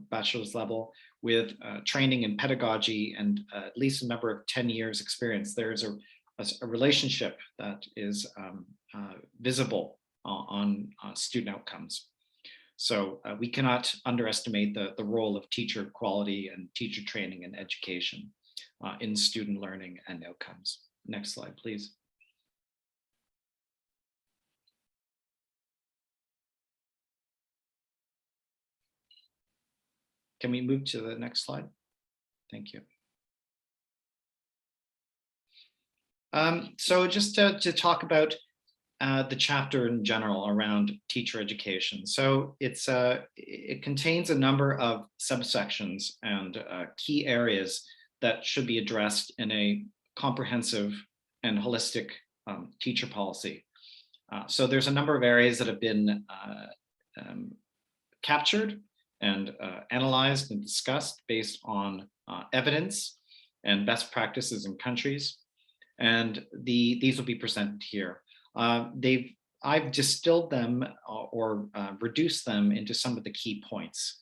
bachelor's level, with training in pedagogy and at least a number of 10 years experience, there's a relationship that is visible on student outcomes. So we cannot underestimate the role of teacher quality and teacher training and education in student learning and outcomes. Next slide, please. Can we move to the next slide? Thank you. So just to talk about the chapter in general around teacher education. So it contains a number of subsections and key areas that should be addressed in a comprehensive and holistic teacher policy. So there's a number of areas that have been captured and analyzed and discussed based on evidence and best practices in countries. And these will be presented here. I've distilled them or reduced them into some of the key points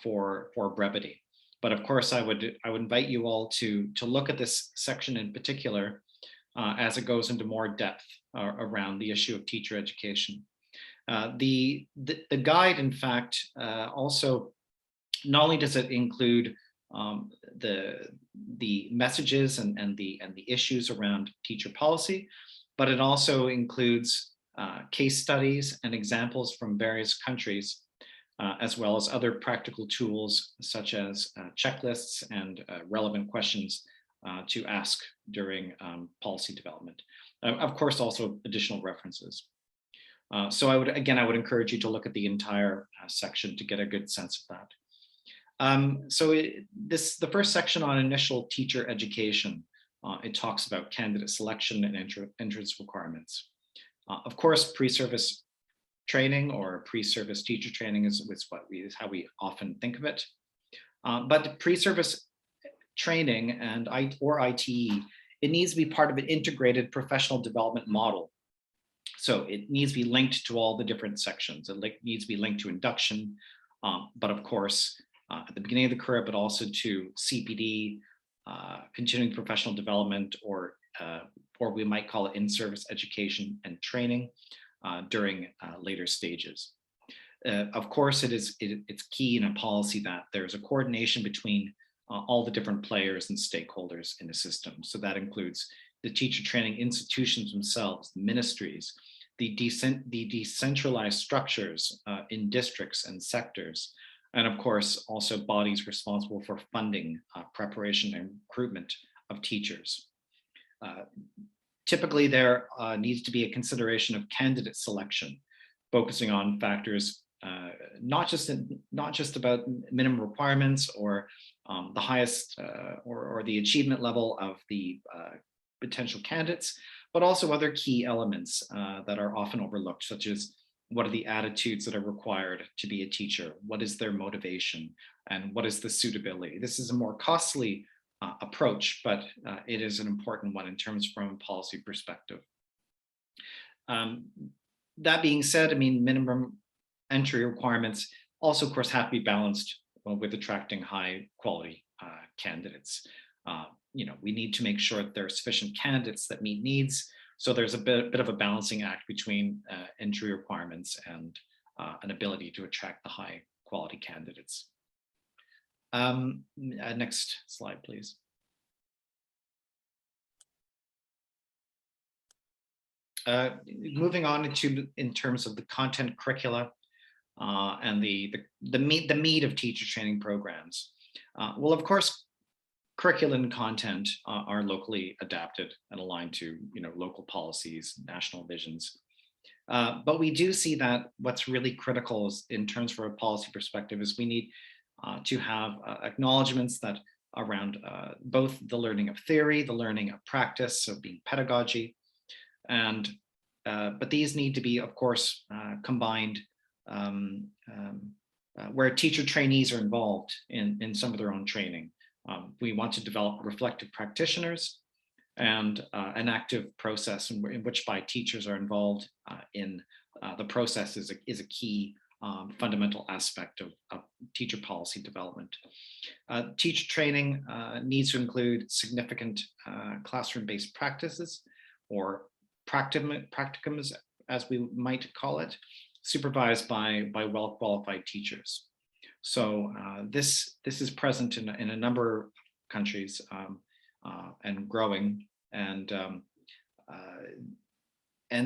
for brevity. But of course, I would invite you all to look at this section in particular as it goes into more depth around the issue of teacher education. The guide, in fact, also not only does it include the messages and the issues around teacher policy, but it also includes case studies and examples from various countries, as well as other practical tools such as checklists and relevant questions to ask during policy development. Of course, also additional references. So I would encourage you to look at the entire section to get a good sense of that. The first section on initial teacher education, it talks about candidate selection and entrance requirements. Of course, pre-service training or pre-service teacher training is how we often think of it. But pre-service training or ITE, it needs to be part of an integrated professional development model. So it needs to be linked to all the different sections. It needs to be linked to induction, but of course, at the beginning of the career, but also to CPD, continuing professional development, or we might call it in-service education and training during later stages. Of course, it's key in a policy that there's a coordination between all the different players and stakeholders in the system. So that includes the teacher training institutions themselves, the ministries, the decentralized structures in districts and sectors, and of course, also bodies responsible for funding, preparation, and recruitment of teachers. Typically, there needs to be a consideration of candidate selection, focusing on factors not just about minimum requirements or the highest or the achievement level of the potential candidates, but also other key elements that are often overlooked, such as what are the attitudes that are required to be a teacher, what is their motivation, and what is the suitability. This is a more costly approach, but it is an important one in terms from a policy perspective. That being said, I mean, minimum entry requirements also, of course, have to be balanced with attracting high quality candidates. We need to make sure that there are sufficient candidates that meet needs. So there's a bit of a balancing act between entry requirements and an ability to attract the high quality candidates. Next slide, please. Moving on in terms of the content curricula and the meat of teacher training programs. Well, of course, curriculum and content are locally adapted and aligned to local policies, national visions. But we do see that what's really critical is, in terms from a policy perspective, is we need to have acknowledgements that around both the learning of theory, the learning of practice, so being pedagogy, and but these need to be, of course, combined where teacher trainees are involved in some of their own training. We want to develop reflective practitioners and an active process in which teachers are involved in the process is a key fundamental aspect of teacher policy development. Teacher training needs to include significant classroom-based practices, or practicums, as we might call it, supervised by well-qualified teachers. So this is present in a number of countries and growing, and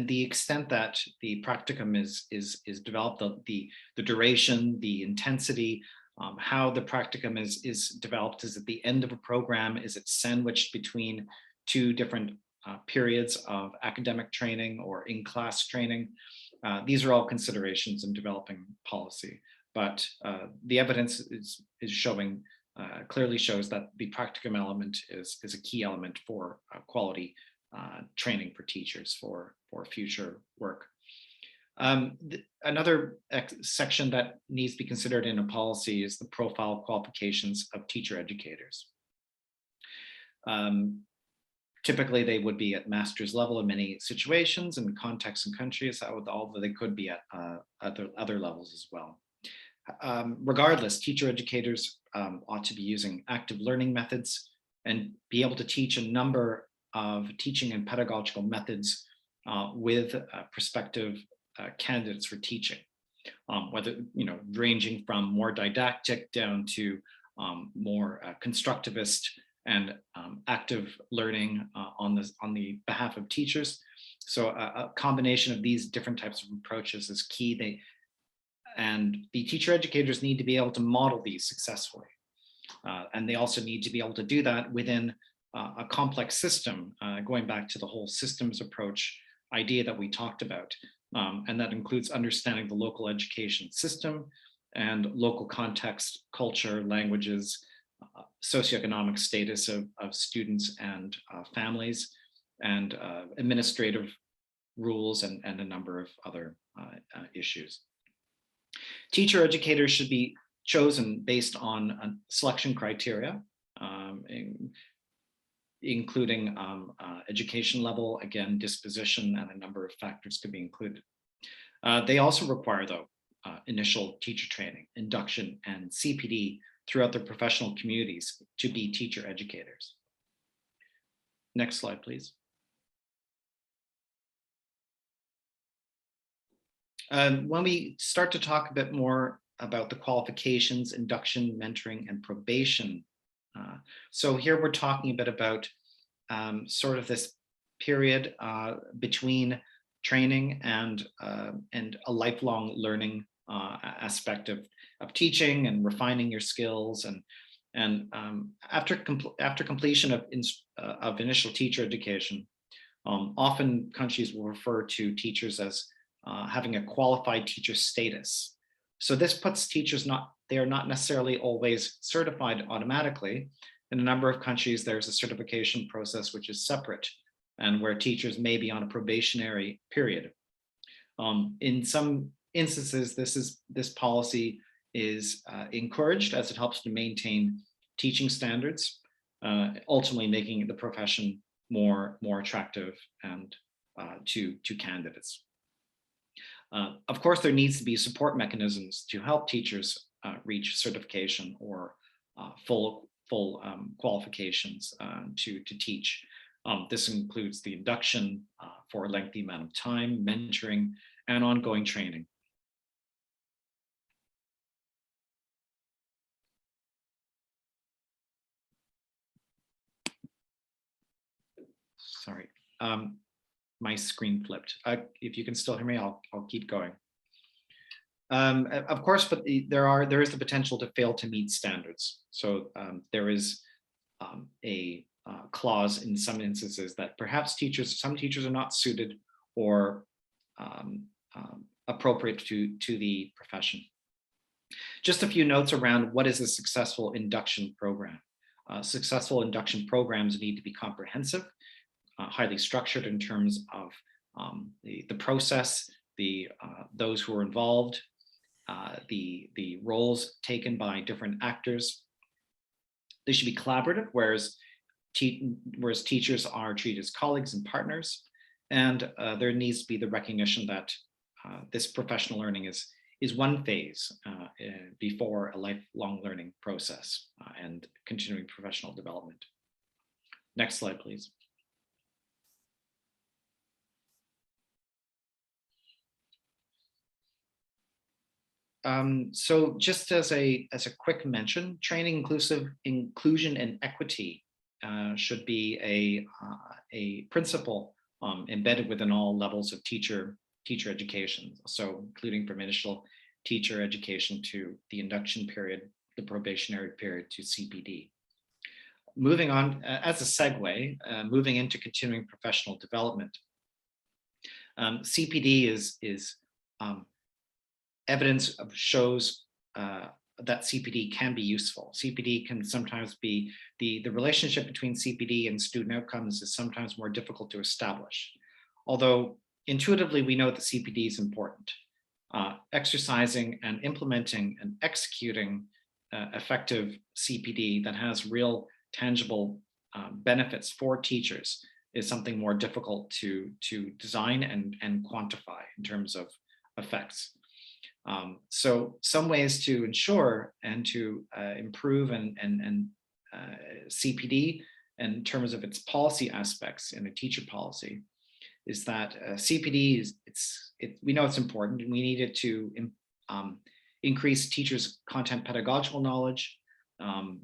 the extent that the practicum is developed, the duration, the intensity, how the practicum is developed. Is at the end of a program? Is it sandwiched between two different periods of academic training or in-class training? These are all considerations in developing policy, but the evidence is showing, clearly shows that the practicum element is a key element for quality training for teachers for future work. Another section that needs to be considered in a policy is the profile qualifications of teacher educators. Typically, they would be at master's level in many situations and contexts and countries, although they could be at other levels as well. Regardless, teacher educators ought to be using active learning methods and be able to teach a number of teaching and pedagogical methods with prospective candidates for teaching, whether ranging from more didactic down to more constructivist and active learning on the behalf of teachers. So a combination of these different types of approaches is key. And the teacher educators need to be able to model these successfully. And they also need to be able to do that within a complex system, going back to the whole systems approach idea that we talked about. And that includes understanding the local education system and local context, culture, languages, socioeconomic status of students and families, and administrative rules and a number of other issues. Teacher educators should be chosen based on selection criteria, including education level, again, disposition, and a number of factors could be included. They also require, though, initial teacher training, induction, and CPD throughout their professional communities to be teacher educators. Next slide, please. When we start to talk a bit more about the qualifications, induction, mentoring, and probation, so here we're talking a bit about sort of this period between training and a lifelong learning aspect of teaching and refining your skills. And after completion of initial teacher education, often countries will refer to teachers as having a qualified teacher status. So this puts teachers they are not necessarily always certified automatically. In a number of countries, there's a certification process which is separate and where teachers may be on a probationary period. In some instances, this policy is encouraged as it helps to maintain teaching standards, ultimately making the profession more attractive and to candidates. Of course, there needs to be support mechanisms to help teachers reach certification or full qualifications to teach. This includes the induction for a lengthy amount of time, mentoring, and ongoing training. Sorry, my screen flipped. If you can still hear me, I'll keep going. Of course, but there is the potential to fail to meet standards. So there is a clause in some instances that perhaps some teachers are not suited or appropriate to the profession. Just a few notes around what is a successful induction program. Successful induction programs need to be comprehensive, highly structured in terms of the process, those who are involved, the roles taken by different actors. They should be collaborative, whereas teachers are treated as colleagues and partners. And there needs to be the recognition that this professional learning is one phase before a lifelong learning process and continuing professional development. Next slide, please. So just as a quick mention, training inclusion and equity should be a principle embedded within all levels of teacher education. So including from initial teacher education to the induction period, the probationary period to CPD. Moving on, as a segue, moving into continuing professional development. CPD is evidence shows that CPD can be useful. CPD can sometimes be, the relationship between CPD and student outcomes is sometimes more difficult to establish. Although intuitively we know that CPD is important. Exercising and implementing and executing effective CPD that has real tangible benefits for teachers is something more difficult to design and quantify in terms of effects. So some ways to ensure and to improve and CPD in terms of its policy aspects in a teacher policy is that CPD we know it's important, and we need it to increase teachers' content pedagogical knowledge,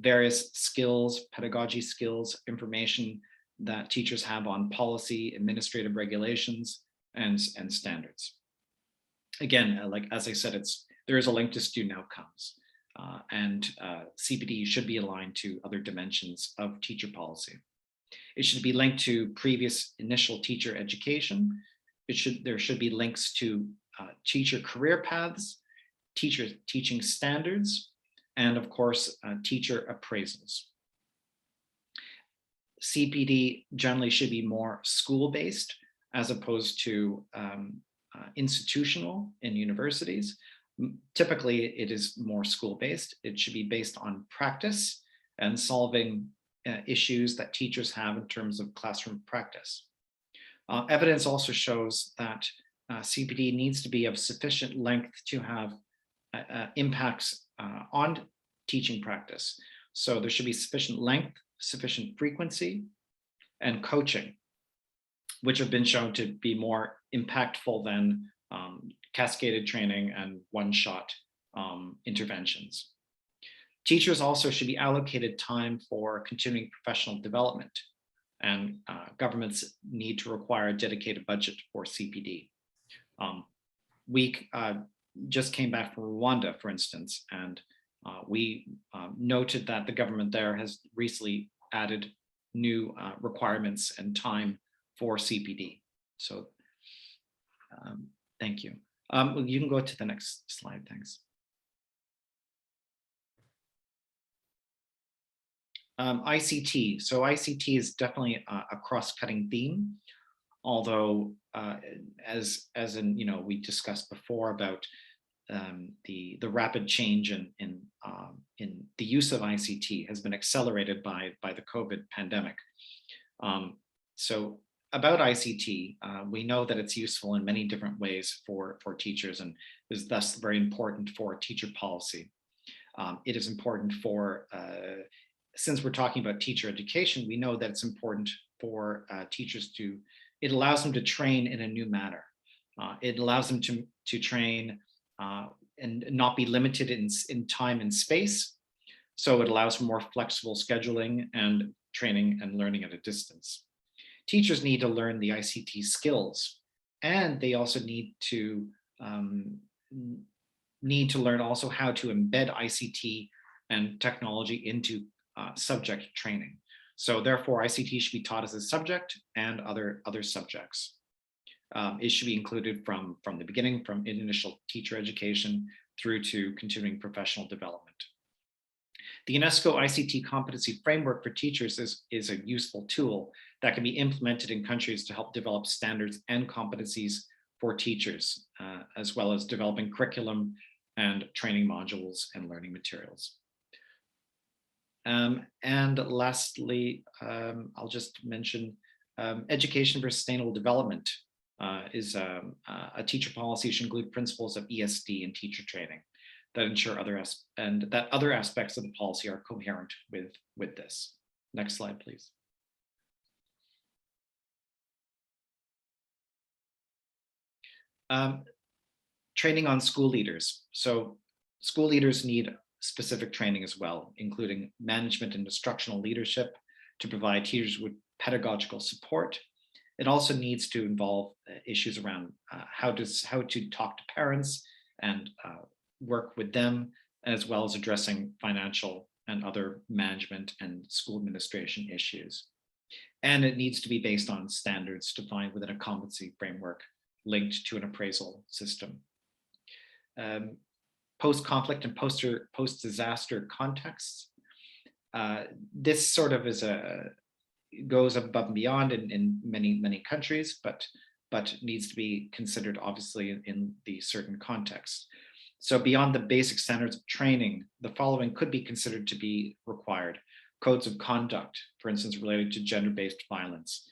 various skills, pedagogy skills, information that teachers have on policy, administrative regulations, and standards. Again, like as I said, there is a link to student outcomes, and CPD should be aligned to other dimensions of teacher policy. It should be linked to previous initial teacher education. There should be links to teacher career paths, teacher teaching standards, and of course, teacher appraisals. CPD generally should be more school-based as opposed to institutional in universities. Typically, it is more school-based. It should be based on practice and solving issues that teachers have in terms of classroom practice. Evidence also shows that CPD needs to be of sufficient length to have impacts on teaching practice. So there should be sufficient length, sufficient frequency, and coaching, which have been shown to be more impactful than cascaded training and one-shot interventions. Teachers also should be allocated time for continuing professional development, and governments need to require a dedicated budget for CPD. We just came back from Rwanda, for instance, and we noted that the government there has recently added new requirements and time for CPD. So thank you. You can go to the next slide, thanks. ICT. So ICT is definitely a cross-cutting theme, although as in, we discussed before about the rapid change in the use of ICT has been accelerated by the COVID pandemic. So about ICT, we know that it's useful in many different ways for teachers, and is thus very important for teacher policy. It is important for, since we're talking about teacher education, we know that it's important for teachers it allows them to train in a new manner. It allows them to train and not be limited in time and space. So it allows for more flexible scheduling and training and learning at a distance. Teachers need to learn the ICT skills, and they also need to learn also how to embed ICT and technology into subject training. So therefore, ICT should be taught as a subject and other subjects. It should be included from the beginning, from initial teacher education through to continuing professional development. The UNESCO ICT competency framework for teachers is a useful tool that can be implemented in countries to help develop standards and competencies for teachers, as well as developing curriculum and training modules and learning materials. And lastly, I'll just mention education for sustainable development is a teacher policy should include principles of ESD in teacher training that ensure that other aspects of the policy are coherent with this. Next slide, please. Training on school leaders. So school leaders need specific training as well, including management and instructional leadership to provide teachers with pedagogical support. It also needs to involve issues around how to talk to parents and work with them, as well as addressing financial and other management and school administration issues. And it needs to be based on standards defined within a competency framework linked to an appraisal system. Post-conflict and post-disaster contexts. This sort of goes above and beyond in many countries, but needs to be considered obviously in the certain context. So beyond the basic standards of training, the following could be considered to be required. Codes of conduct, for instance, related to gender-based violence,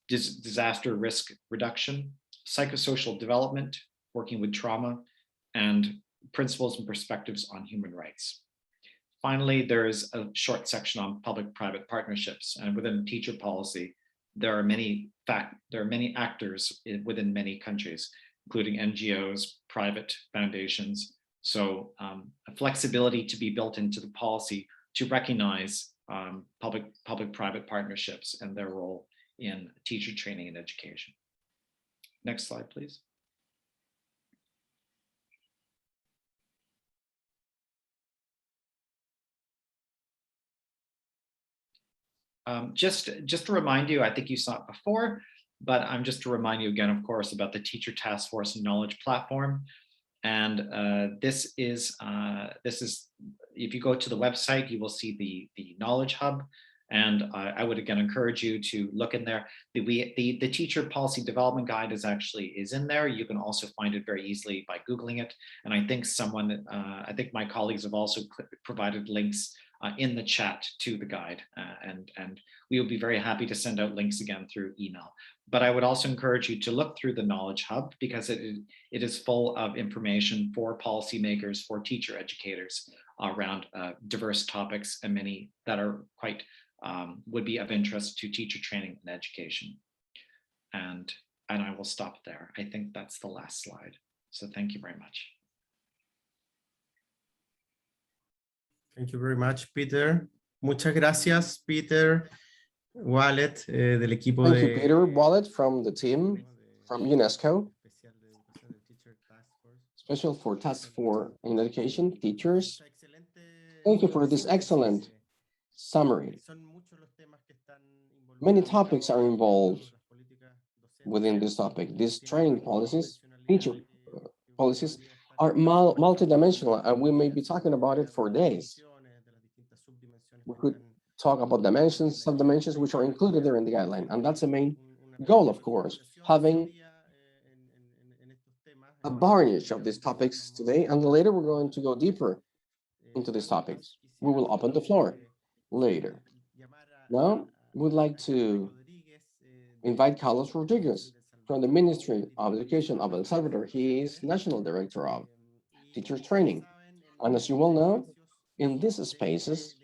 disaster risk reduction, psychosocial development, working with trauma, and principles and perspectives on human rights. Finally, there is a short section on public-private partnerships, and within teacher policy, there are many actors within many countries, including NGOs, private foundations. So a flexibility to be built into the policy to recognize public-private partnerships and their role in teacher training and education. Next slide, please. Just to remind you, I think you saw it before, but I'm just to remind you again, of course, about the Teacher Task Force and Knowledge Platform. And this is, if you go to the website, you will see the Knowledge Hub. And I would again encourage you to look in there. The Teacher Policy Development Guide is in there. You can also find it very easily by Googling it. And I think I think my colleagues have also provided links in the chat to the guide. And we will be very happy to send out links again through email. But I would also encourage you to look through the Knowledge Hub, because it is full of information for policymakers, for teacher educators around diverse topics, and many that are quite would be of interest to teacher training and education. And I will stop there. I think that's the last slide. So thank you very much. Thank you very much, Peter. Muchas gracias, Peter Wallet, del equipo Thank you, Peter Wallet, from the team from Unesco, Special for Task Force in Education, teachers. Thank you for this excellent summary. Many topics are involved within this topic. These training policies, teacher policies, are multidimensional, and we may be talking about it for days. We could talk about dimensions, subdimensions, which are included there in the guideline, and that's the main goal, of course, having a varnish of these topics today, and later we're going to go deeper into these topics. We will open the floor later. Now, we'd like to invite Carlos Rodriguez from the Ministry of Education of El Salvador. He is National Director of Teacher Training. And as you all know, in these spaces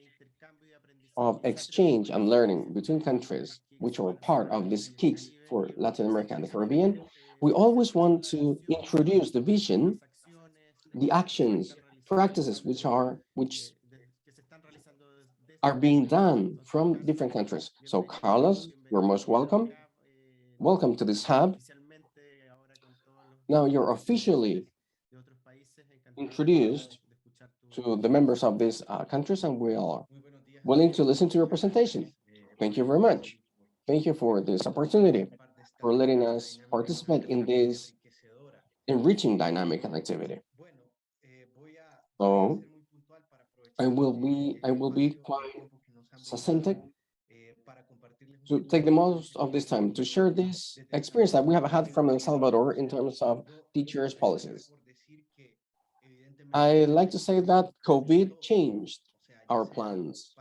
of exchange and learning between countries, which are part of this KIX for Latin America and the Caribbean, we always want to introduce the vision, the actions, practices which are being done from different countries. So Carlos, you're most welcome. Welcome to this hub. Now you're officially introduced to the members of these countries, and we are willing to listen to your presentation. Thank you very much. Thank you for this opportunity, for letting us participate in this enriching dynamic and activity. So I will be quite succinct to take the most of this time to share this experience that we have had from El Salvador in terms of teachers' policies. I like to say that COVID changed our plans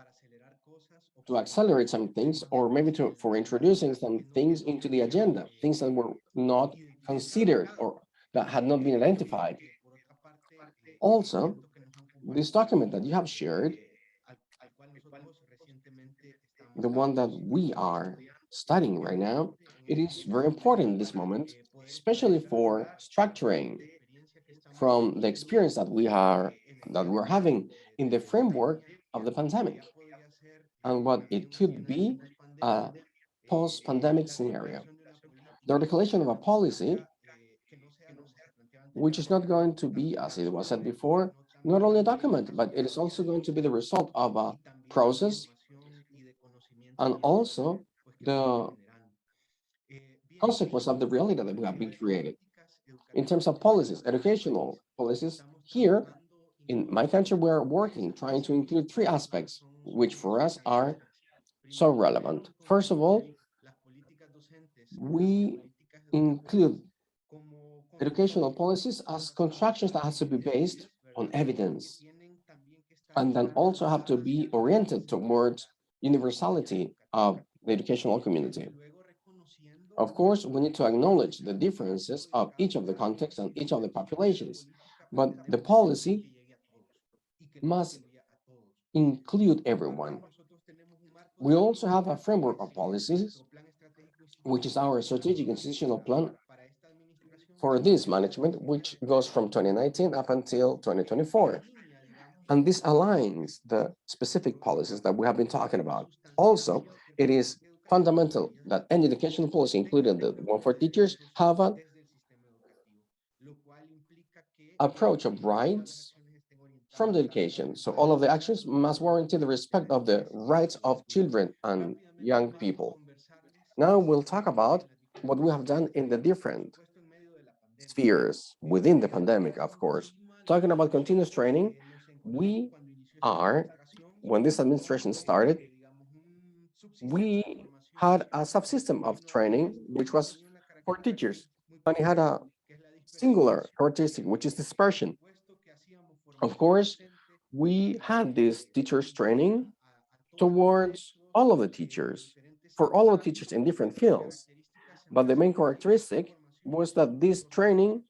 to accelerate some things, or maybe for introducing some things into the agenda, things that were not considered or that had not been identified. Also, this document that you have shared, the one that we are studying right now, it is very important in this moment, especially for structuring from the experience that we're having in the framework of the pandemic and what it could be a post-pandemic scenario. The articulation of a policy which is not going to be, as it was said before, not only a document, but it is also going to be the result of a process and also the consequence of the reality that we have been created. In terms of policies, educational policies, here in my country, we're working, trying to include three aspects, which for us are so relevant. First of all, we include educational policies as constructions that has to be based on evidence, and then also have to be oriented towards universality of the educational community. Of course, we need to acknowledge the differences of each of the contexts and each of the populations, but the policy must include everyone. We also have a framework of policies, which is our strategic institutional plan for this management, which goes from 2019 up until 2024. And this aligns the specific policies that we have been talking about. Also, it is fundamental that any educational policy, including the one for teachers, have an approach of rights from the education. So all of the actions must warrant the respect of the rights of children and young people. Now we'll talk about what we have done in the different spheres within the pandemic, of course. Talking about continuous training, we are, when this administration started, we had a subsystem of training, which was for teachers, and it had a singular characteristic, which is dispersion. Of course, we had this teachers training towards all of the teachers, for all of the teachers in different fields. But the main characteristic was that this training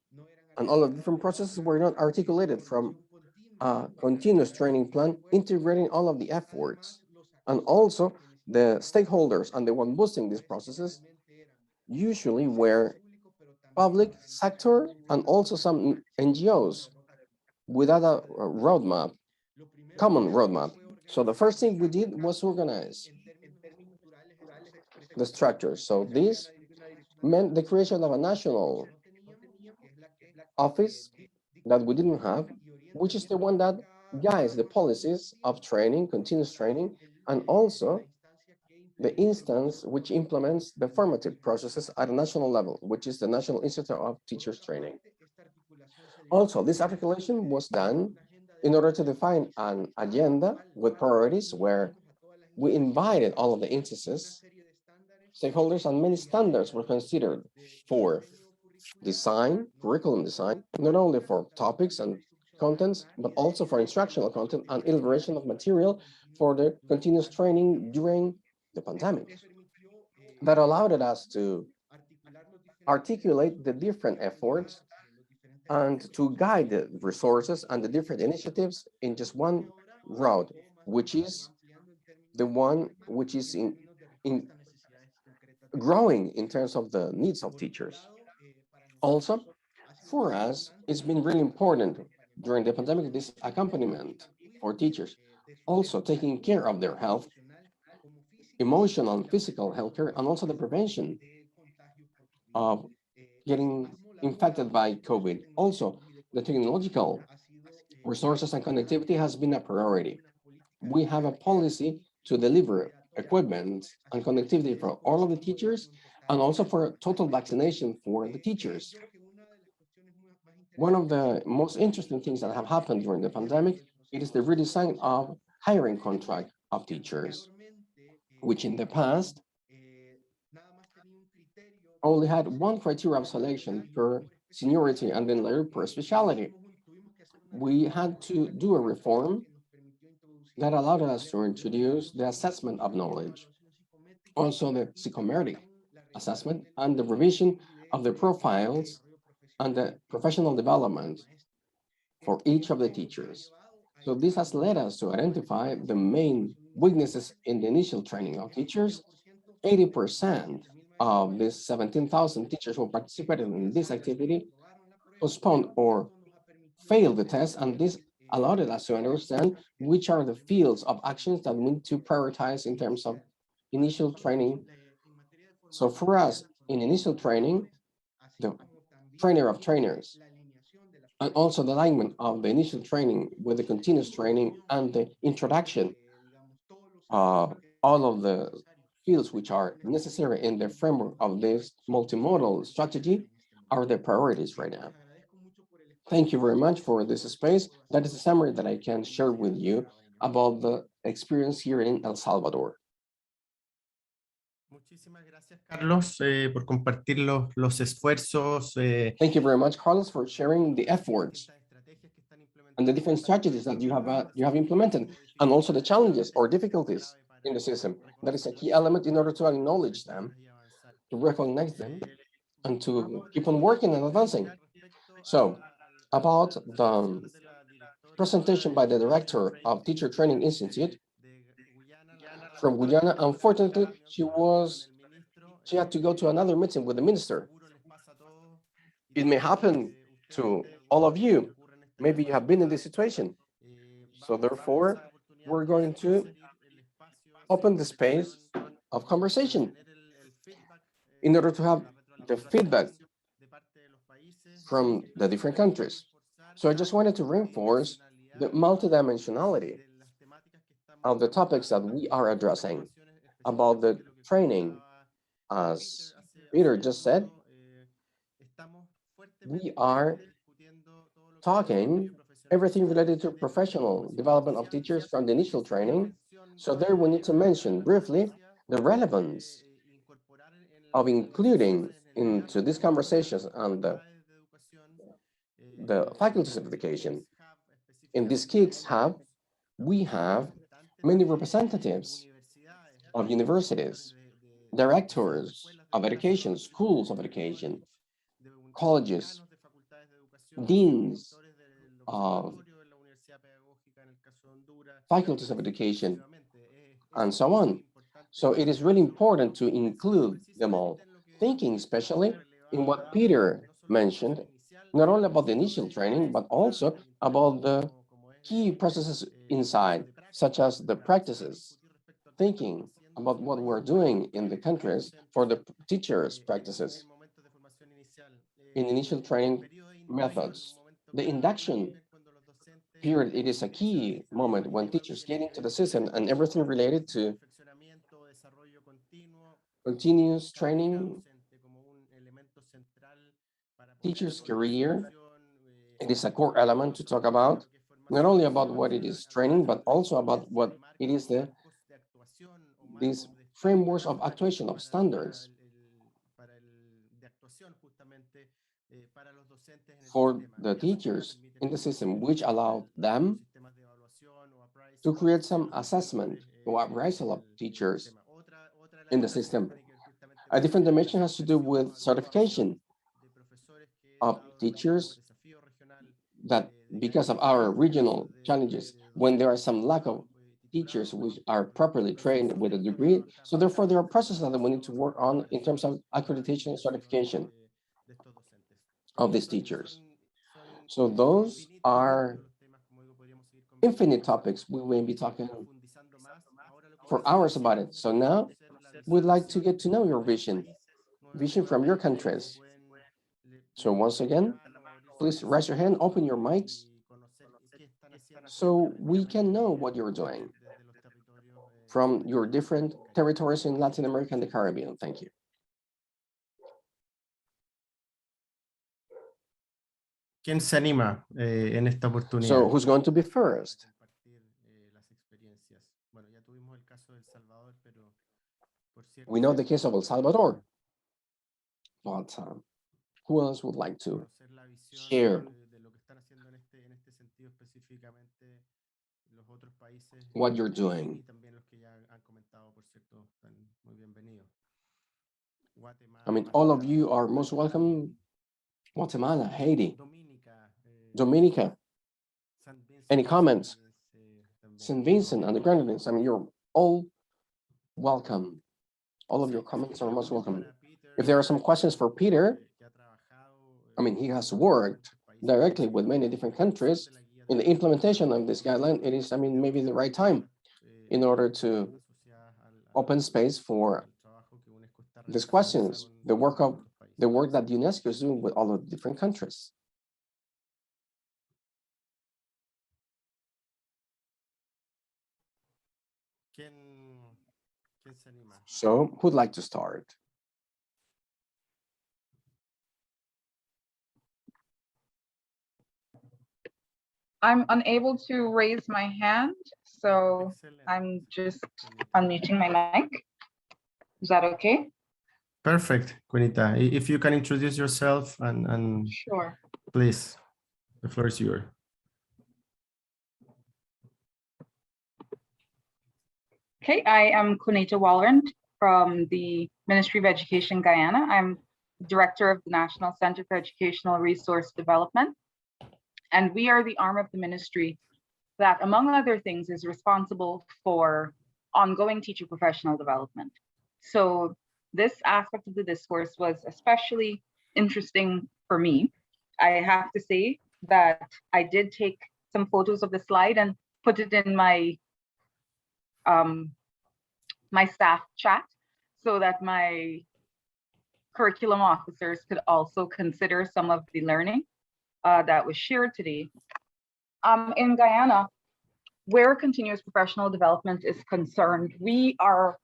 and all of the different processes were not articulated from a continuous training plan, integrating all of the efforts. And also the stakeholders and the one boosting these processes usually were public sector and also some NGOs without a roadmap, common roadmap. So the first thing we did was organize the structure. So this meant the creation of a national office that we didn't have, which is the one that guides the policies of training, continuous training, and also the instance which implements the formative processes at a national level, which is the National Institute of Teachers Training. Also, this articulation was done in order to define an agenda with priorities where we invited all of the instances, stakeholders, and many standards were considered for design, curriculum design, not only for topics and contents, but also for instructional content and elaboration of material for the continuous training during the pandemic. That allowed us to articulate the different efforts and to guide the resources and the different initiatives in just one route, which is the one which is in growing in terms of the needs of teachers. Also, for us, it's been really important during the pandemic, this accompaniment for teachers, also taking care of their health, emotional and physical health care, and also the prevention of getting infected by COVID. Also, the technological resources and connectivity has been a priority. We have a policy to deliver equipment and connectivity for all of the teachers and also for total vaccination for the teachers. One of the most interesting things that have happened during the pandemic, it is the redesign of hiring contract of teachers, which in the past only had one criteria of selection per seniority and then later per specialty. We had to do a reform that allowed us to introduce the assessment of knowledge, also the psychometric assessment and the revision of the profiles and the professional development for each of the teachers. So this has led us to identify the main weaknesses in the initial training of teachers. 80% of these 17,000 teachers who participated in this activity postponed or failed the test, and this allowed us to understand which are the fields of actions that we need to prioritize in terms of initial training. So for us, in initial training, the trainer of trainers, and also the alignment of the initial training with the continuous training and the introduction of all of the fields which are necessary in the framework of this multimodal strategy are the priorities right now. Thank you very much for this space. That is a summary that I can share with you about the experience here in El Salvador. Muchísimas gracias, Carlos, por compartir los esfuerzos. Thank you very much, Carlos, for sharing the efforts and the different strategies that you have implemented, and also the challenges or difficulties in the system. That is a key element in order to acknowledge them, to recognize them, and to keep on working and advancing. So, about the presentation by the director of Teacher Training Institute from Guyana, unfortunately, she had to go to another meeting with the minister. It may happen to all of you. Maybe you have been in this situation. So therefore, we're going to open the space of conversation in order to have the feedback from the different countries. So I just wanted to reinforce the multidimensionality of the topics that we are addressing. about the training. As Peter just said, we are talking everything related to professional development of teachers from the initial training. So there we need to mention briefly the relevance of including into these conversations on the faculty certification. In this KIX Hub, we have many representatives of universities, directors of education, schools of education, colleges, deans of faculties of education, and so on. So it is really important to include them all, thinking especially in what Peter mentioned, not only about the initial training, but also about the key processes inside, such as the practices, thinking about what we're doing in the countries for the teachers' practices in initial training methods. The induction period, it is a key moment when teachers get into the system and everything related to continuous training, teacher's career. It is a core element to talk about, not only about what it is training, but also about what it is these frameworks of actuation of standards for the teachers in the system, which allow them to create some assessment or appraisal of teachers in the system. A different dimension has to do with certification of teachers that, because of our regional challenges, when there are some lack of teachers which are properly trained with a degree, so therefore there are processes that we need to work on in terms of accreditation and certification of these teachers. So those are infinite topics. We may be talking for hours about it. So now we'd like to get to know your vision from your countries. So once again, please raise your hand, open your mics, so we can know what you're doing from your different territories in Latin America and the Caribbean. Thank you. ¿Quién se anima en esta oportunidad? So who's going to be first? We know the case of El Salvador, but who else would like to share what you're doing? I mean, all of you are most welcome. Guatemala, Haiti, Dominica. Any comments? St. Vincent and the Grenadines. I mean, you're all welcome. All of your comments are most welcome. If there are some questions for Peter, I mean, he has worked directly with many different countries in the implementation of this guideline. It is, I mean, maybe the right time in order to open space for these questions, the work that Unesco is doing with all of the different countries. So who'd like to start? I'm unable to raise my hand, so I'm just unmuting my mic. Is that okay? Perfect, Quinita. If you can introduce yourself and Sure. Please, the floor is yours. Okay, I am Quinita Walrand from the Ministry of Education, Guyana. I'm Director of the National Center for Educational Resource Development. And we are the arm of the ministry that, among other things, is responsible for ongoing teacher professional development. So this aspect of the discourse was especially interesting for me. I have to say that I did take some photos of the slide and put it in my my staff chat so that my curriculum officers could also consider some of the learning that was shared today. In Guyana, where continuous professional development is concerned, we are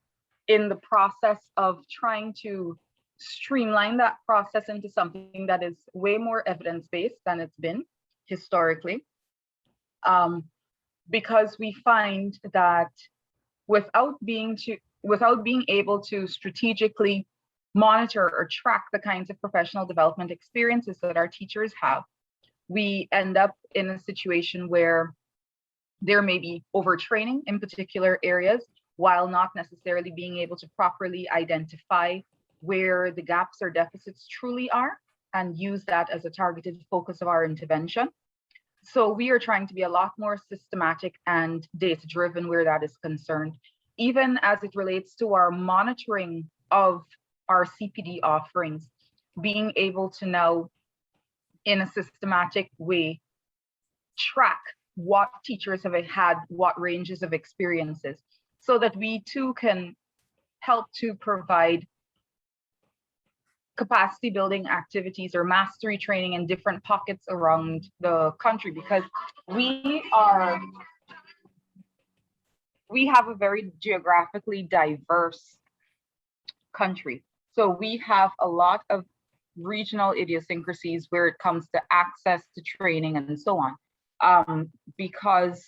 in the process of trying to streamline that process into something that is way more evidence-based than it's been historically. Because we find that without being able to strategically monitor or track the kinds of professional development experiences that our teachers have, we end up in a situation where there may be overtraining in particular areas while not necessarily being able to properly identify where the gaps or deficits truly are and use that as a targeted focus of our intervention. So we are trying to be a lot more systematic and data-driven where that is concerned, even as it relates to our monitoring of our CPD offerings, being able to now, in a systematic way, track what teachers have had, what ranges of experiences, so that we too can help to provide capacity building activities or mastery training in different pockets around the country, because we have a very geographically diverse country. So we have a lot of regional idiosyncrasies where it comes to access to training and so on, because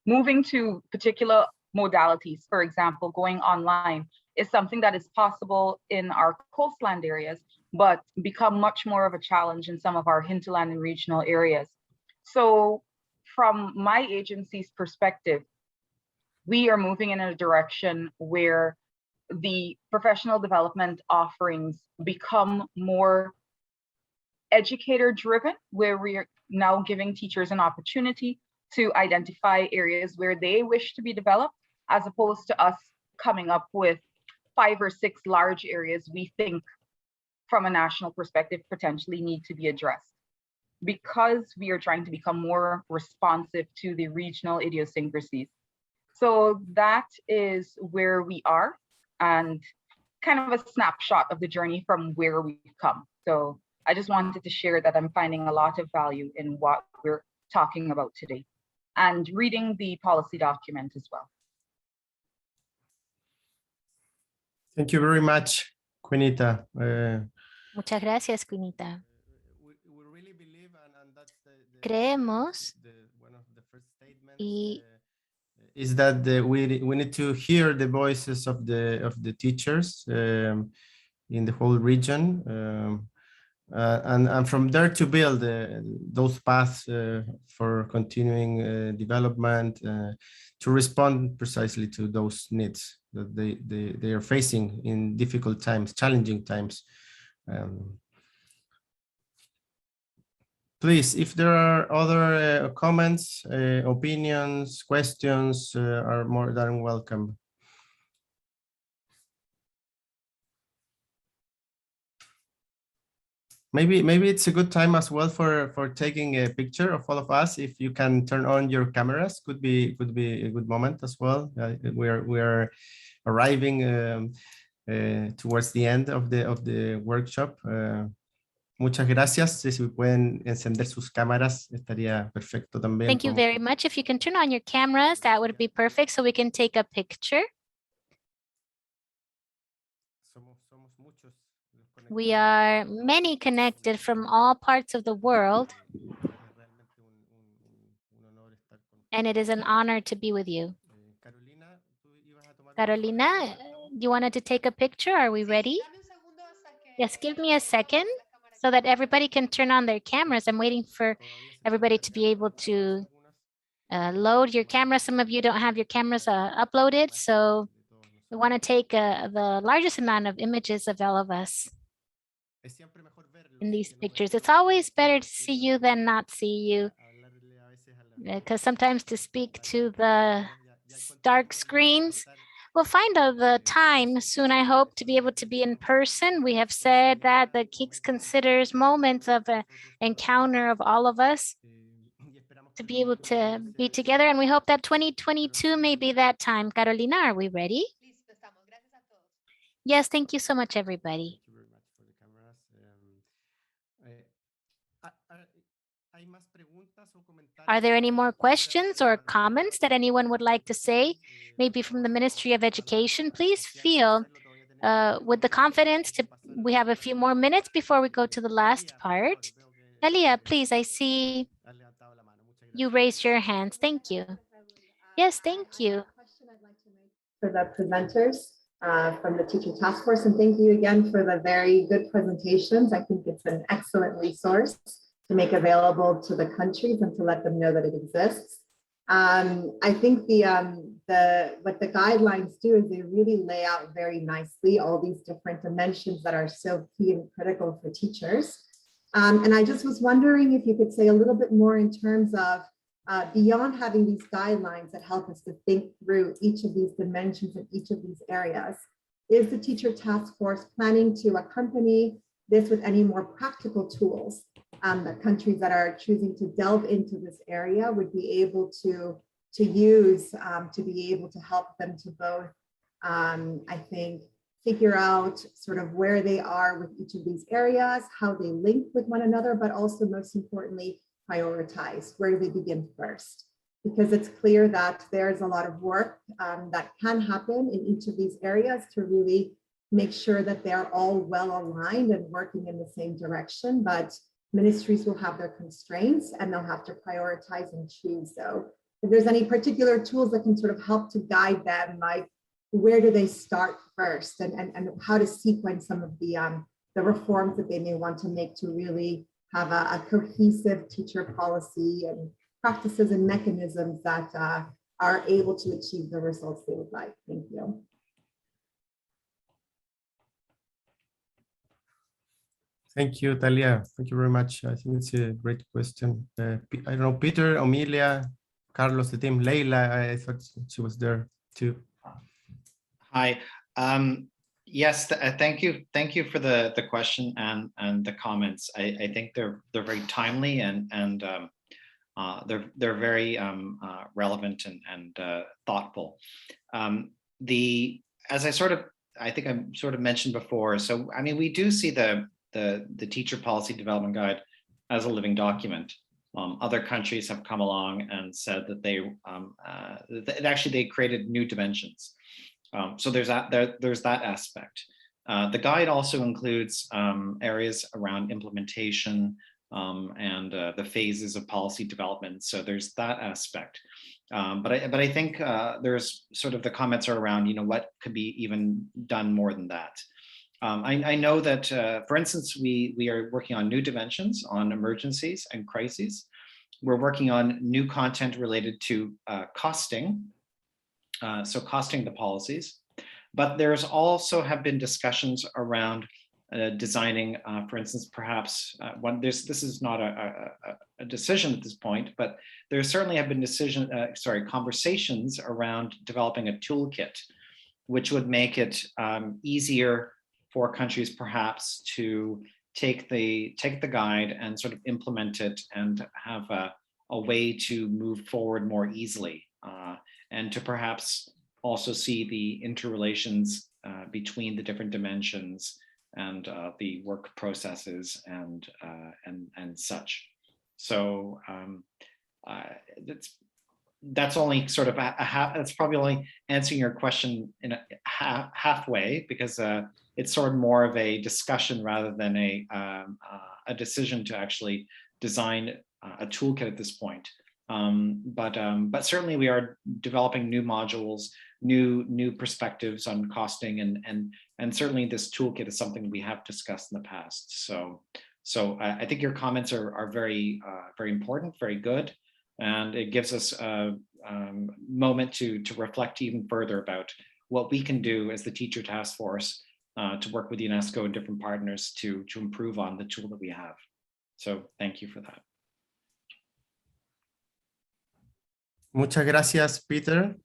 moving to particular modalities, for example, going online, is something that is possible in our coastland areas, but become much more of a challenge in some of our hinterland and regional areas. So from my agency's perspective, we are moving in a direction where the professional development offerings become more educator driven, where we are now giving teachers an opportunity to identify areas where they wish to be developed, as opposed to us coming up with 5 or 6 large areas we think from a national perspective potentially need to be addressed, because we are trying to become more responsive to the regional idiosyncrasies. So that is where we are, and kind of a snapshot of the journey from where we've come. So I just wanted to share that I'm finding a lot of value in what we're talking about today, and reading the policy document as well. Thank you very much, Quinita. Muchas gracias, Quinita. Creemos y is that we need to hear the voices of the teachers in the whole region, and from there to build those paths for continuing development, to respond precisely to those needs that they are facing in difficult times, challenging times. Please, if there are other comments, opinions, questions, are more than welcome. Maybe it's a good time as well for taking a picture of all of us. If you can turn on your cameras, could be a good moment as well. We are arriving towards the end of the workshop. Muchas gracias. Si pueden encender sus cámaras, estaría perfecto también. Thank you very much. If you can turn on your cameras, that would be perfect, so we can take a picture. We are many connected from all parts of the world, and it is an honor to be with you. Carolina, you wanted to take a picture? Are we ready? Yes, give me a second so that everybody can turn on their cameras. I'm waiting for everybody to be able to load your camera. Some of you don't have your cameras uploaded, so we want to take the largest amount of images of all of us in these pictures. It's always better to see you than not see you, because sometimes to speak to the dark screens. We'll find out the time soon, I hope, to be able to be in person. We have said that the KIX considers moments of an encounter of all of us to be able to be together, and we hope that 2022 may be that time. Carolina, are we ready? Yes, thank you so much, everybody. Are there any more questions or comments that anyone would like to say? Maybe from the Ministry of Education, please feel with the confidence to, we have a few more minutes before we go to the last part. Elia, please, I see you raised your hands. Thank you. Yes, thank you. For the presenters from the Teacher Task Force, and thank you again for the very good presentations. I think it's an excellent resource to make available to the countries and to let them know that it exists. I think what the guidelines do is they really lay out very nicely all these different dimensions that are so key and critical for teachers. And I just was wondering if you could say a little bit more in terms of beyond having these guidelines that help us to think through each of these dimensions in each of these areas, is the Teacher Task Force planning to accompany this with any more practical tools that countries that are choosing to delve into this area would be able to use to be able to help them to both, I think, figure out sort of where they are with each of these areas, how they link with one another, but also most importantly, prioritize where they begin first. Because it's clear that there's a lot of work that can happen in each of these areas to really make sure that they're all well aligned and working in the same direction, but ministries will have their constraints and they'll have to prioritize and choose. So if there's any particular tools that can sort of help to guide them, like where do they start first and how to sequence some of the reforms that they may want to make to really have a cohesive teacher policy and practices and mechanisms that are able to achieve the results they would like. Thank you. Thank you, Talia. Thank you very much. I think it's a great question. I don't know, Peter, Amelia, Carlos, the team, Leila, I thought she was there too. Hi. Yes, thank you. Thank you for the question and the comments. I think they're very timely and they're very relevant and thoughtful. As I think I sort of mentioned before. So I mean, we do see the Teacher Policy Development Guide as a living document. Other countries have come along and said that they created new dimensions. So there's that aspect. The guide also includes areas around implementation and the phases of policy development. So there's that aspect. But I think there's sort of the comments are around, what could be even done more than that. I know that, for instance, we are working on new dimensions on emergencies and crises. We're working on new content related to costing, so costing the policies. But there's also have been discussions around designing, for instance, perhaps this is not a decision at this point, but there certainly have been conversations around developing a toolkit, which would make it easier for countries perhaps to take the guide and sort of implement it and have a way to move forward more easily and to perhaps also see the interrelations between the different dimensions and the work processes and such. So that's only sort of that's probably only answering your question in halfway, because it's sort of more of a discussion rather than a decision to actually design a toolkit at this point. But certainly we are developing new modules, new perspectives on costing, and certainly this toolkit is something we have discussed in the past. So I think your comments are very important, very good, and it gives us a moment to reflect even further about what we can do as the Teacher Task Force to work with UNESCO and different partners to improve on the tool that we have. So thank you for that. Muchas gracias, Peter.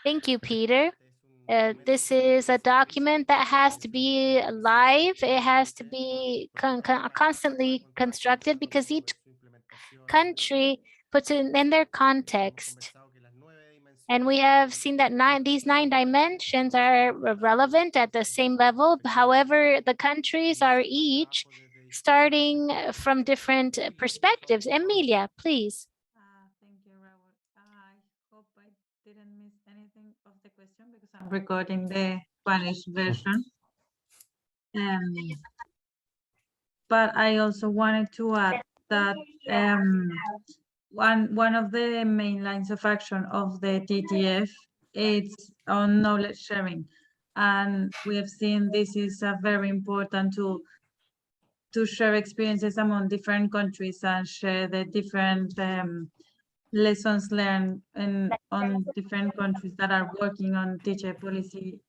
Thank you, Peter. This is a document that has to be live. It has to be constantly constructed because each country puts it in their context. And we have seen that these 9 dimensions are relevant at the same level. However, the countries are each starting from different perspectives. Emilia, please. Thank you, Raul. I hope I didn't miss anything of the question because I'm recording the Spanish version. But I also wanted to add that one of the main lines of action of the TTF is on knowledge sharing. And we have seen this is a very important tool to share experiences among different countries and share the different lessons learned on different countries that are working on teacher policy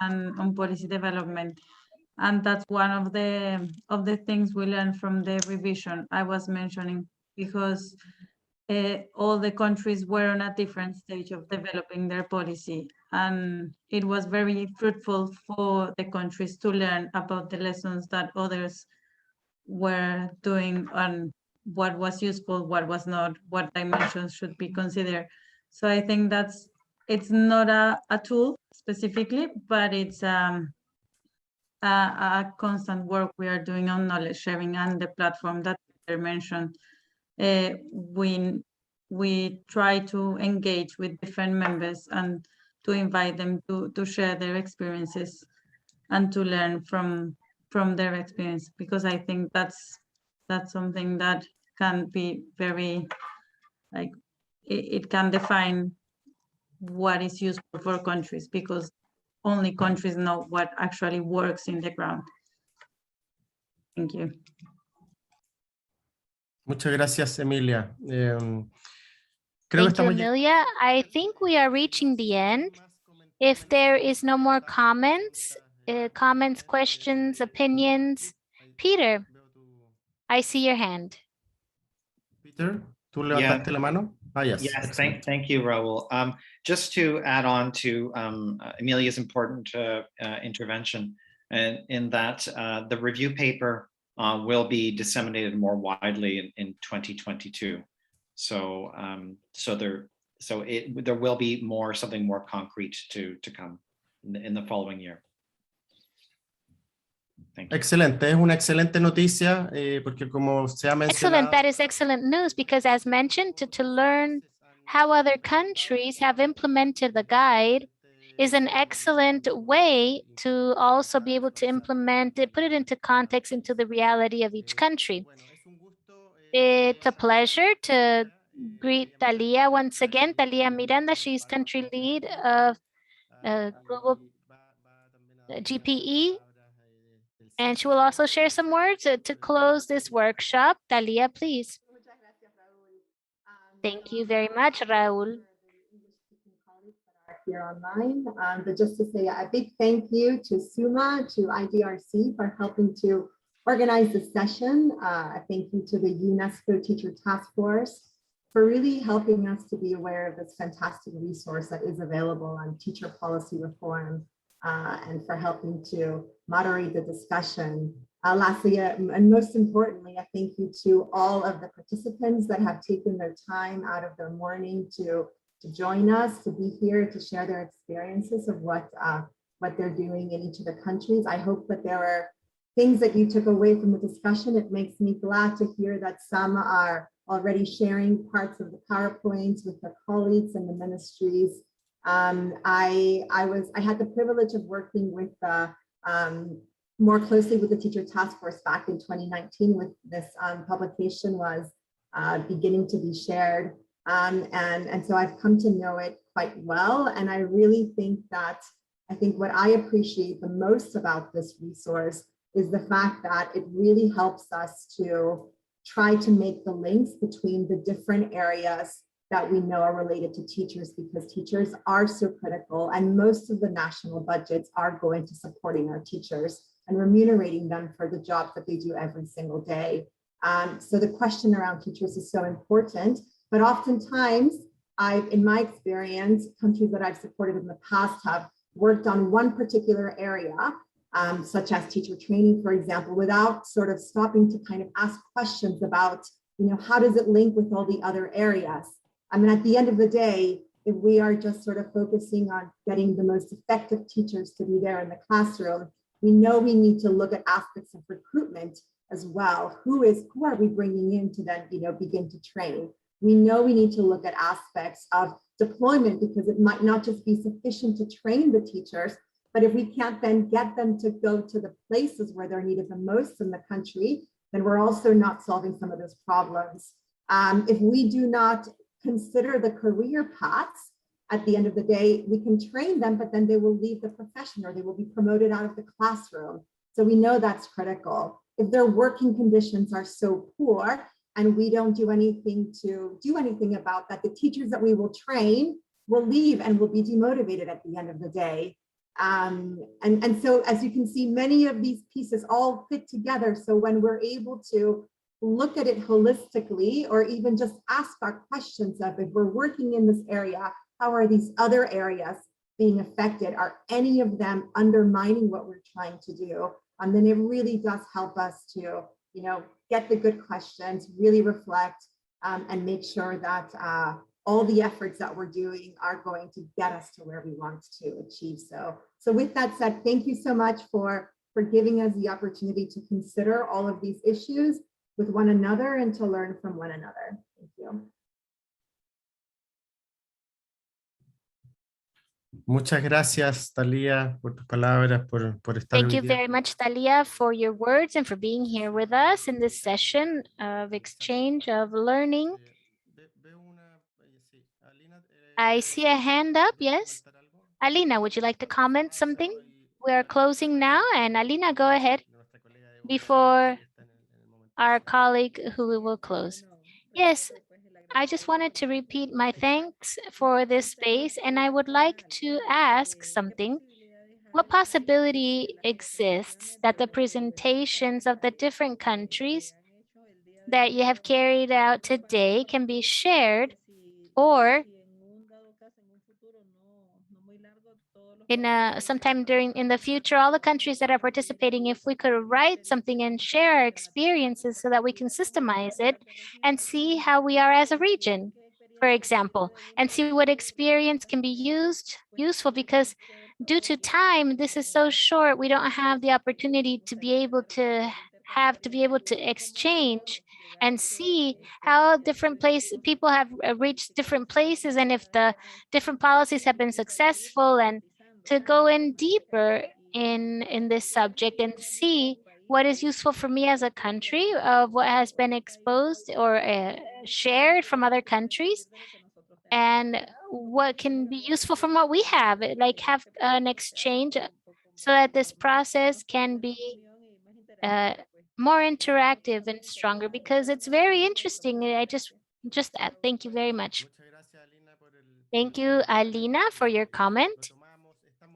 and on policy development. And that's one of the things we learned from the revision I was mentioning, because all the countries were on a different stage of developing their policy. And it was very fruitful for the countries to learn about the lessons that others were doing and what was useful, what was not, what dimensions should be considered. So I think it's not a tool specifically, but it's a constant work we are doing on knowledge sharing and the platform that Peter mentioned. We try to engage with different members and to invite them to share their experiences and to learn from their experience, because I think that's something that can be very, like, it can define what is useful for countries, because only countries know what actually works in the ground. Thank you. Muchas gracias, Emilia. Thank you, Emilia. I think we are reaching the end. If there is no more comments, questions, opinions, Peter, I see your hand. Peter, ¿tú levantaste la mano? Yes. Yes, thank you, Raul. Just to add on to Emilia's important intervention, and in that the review paper will be disseminated more widely in 2022. So there will be something more concrete to come in the following year. Excelente, es una excelente noticia porque como se ha mencionado. Excellent, that is excellent news, because as mentioned, to learn how other countries have implemented the guide is an excellent way to also be able to implement it, put it into context, into the reality of each country. It's a pleasure to greet Talia once again. Talia Miranda, she's country lead of Global GPE. And she will also share some words to close this workshop. Talia, please. Thank you very much, Raul. Here online, but just to say a big thank you to SUMA, to IDRC for helping to organize this session. A thank you to the UNESCO Teacher Task Force for really helping us to be aware of this fantastic resource that is available on teacher policy reform, and for helping to moderate the discussion. Lastly, and most importantly, a thank you to all of the participants that have taken their time out of their morning to join us, to be here, to share their experiences of what they're doing in each of the countries. I hope that there are things that you took away from the discussion. It makes me glad to hear that some are already sharing parts of the PowerPoints with their colleagues in the ministries. I had the privilege of working with more closely with the Teacher Task Force back in 2019 with this publication was beginning to be shared. And so I've come to know it quite well. And I really think what I appreciate the most about this resource is the fact that it really helps us to try to make the links between the different areas that we know are related to teachers, because teachers are so critical, and most of the national budgets are going to supporting our teachers and remunerating them for the job that they do every single day. So the question around teachers is so important. But oftentimes, in my experience, countries that I've supported in the past have worked on one particular area, such as teacher training, for example, without sort of stopping to kind of ask questions about, how does it link with all the other areas? I mean, at the end of the day, if we are just sort of focusing on getting the most effective teachers to be there in the classroom, we know we need to look at aspects of recruitment, as well. Who are we bringing in to then, begin to train? We know we need to look at aspects of deployment because it might not just be sufficient to train the teachers, but if we can't then get them to go to the places where they're needed the most in the country, then we're also not solving some of those problems. If we do not consider the career paths, at the end of the day, we can train them, but then they will leave the profession or they will be promoted out of the classroom. So we know that's critical. If their working conditions are so poor and we don't do anything about that, the teachers that we will train will leave and will be demotivated at the end of the day. And so as you can see, many of these pieces all fit together. So when we're able to look at it holistically, or even just ask our questions of, if we're working in this area, how are these other areas being affected? Are any of them undermining what we're trying to do? And then it really does help us to, get the good questions, really reflect, and make sure that all the efforts that we're doing are going to get us to where we want to achieve. So with that said, thank you so much for giving us the opportunity to consider all of these issues with one another and to learn from one another. Thank you. Muchas gracias, Thalia, por tus palabras, por estar. Thank you very much, Thalia, for your words and for being here with us in this session of exchange of learning. I see a hand up, yes? Alina, would you like to comment something? We are closing now, and Alina, go ahead before our colleague who we will close. Yes, I just wanted to repeat my thanks for this space, and I would like to ask something. What possibility exists that the presentations of the different countries that you have carried out today can be shared, or sometime in the future, all the countries that are participating, if we could write something and share our experiences so that we can systemize it and see how we are as a region, for example, and see what experience can be useful, because due to time, this is so short, we don't have the opportunity to be able to exchange and see how different people have reached different places, and if the different policies have been successful, and to go in deeper in this subject and see what is useful for me as a country of what has been exposed or shared from other countries, and what can be useful from what we have, like have an exchange so that this process can be more interactive and stronger, because it's very interesting. I just thank you very much. Thank you, Alina, for your comment.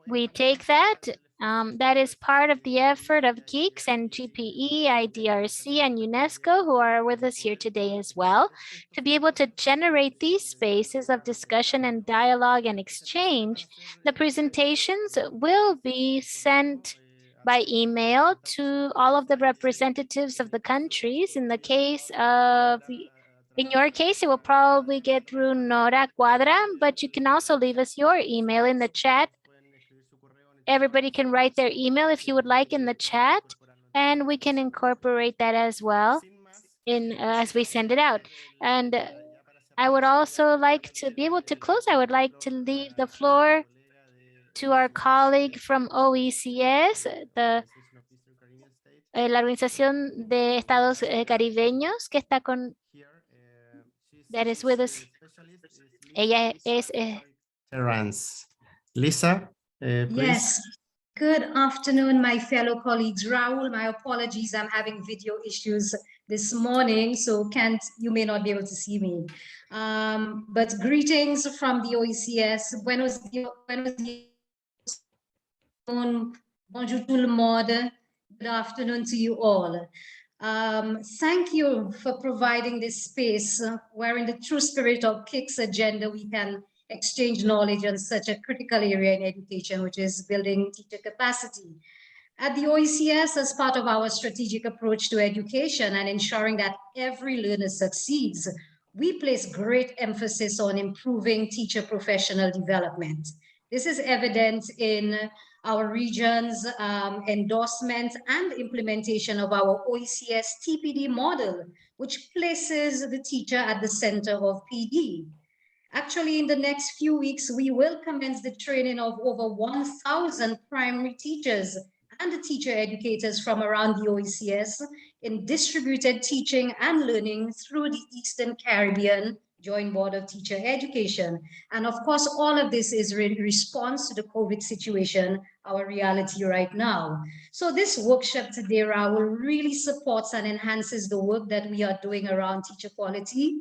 We take that. That is part of the effort of KIX and GPE, IDRC, and Unesco, who are with us here today as well, to be able to generate these spaces of discussion and dialogue and exchange. The presentations will be sent by email to all of the representatives of the countries. In your case, it will probably get through Nora Cuadra, but you can also leave us your email in the chat. Everybody can write their email if you would like in the chat, and we can incorporate that as well as we send it out. And I would also like to be able to close. I would like to leave the floor to our colleague from OECS, la Organización de Estados Caribeños, que está that is with us. Ella es Terrence. Lisa, please. Yes. Good afternoon, my fellow colleagues. Raul, my apologies. I'm having video issues this morning, so you may not be able to see me. But greetings from the OECS. Buenos dias. Bonjour tout le monde. Good afternoon to you all. Thank you for providing this space where, in the true spirit of KIX agenda, we can exchange knowledge on such a critical area in education, which is building teacher capacity. At the OECS, as part of our strategic approach to education and ensuring that every learner succeeds, we place great emphasis on improving teacher professional development. This is evident in our region's endorsement and implementation of our OECS TPD model, which places the teacher at the center of PD. Actually, in the next few weeks, we will commence the training of over 1,000 primary teachers and teacher educators from around the OECS in distributed teaching and learning through the Eastern Caribbean Joint Board of Teacher Education. And of course, all of this is in response to the COVID situation, our reality right now. So this workshop today, Raul, really supports and enhances the work that we are doing around teacher quality.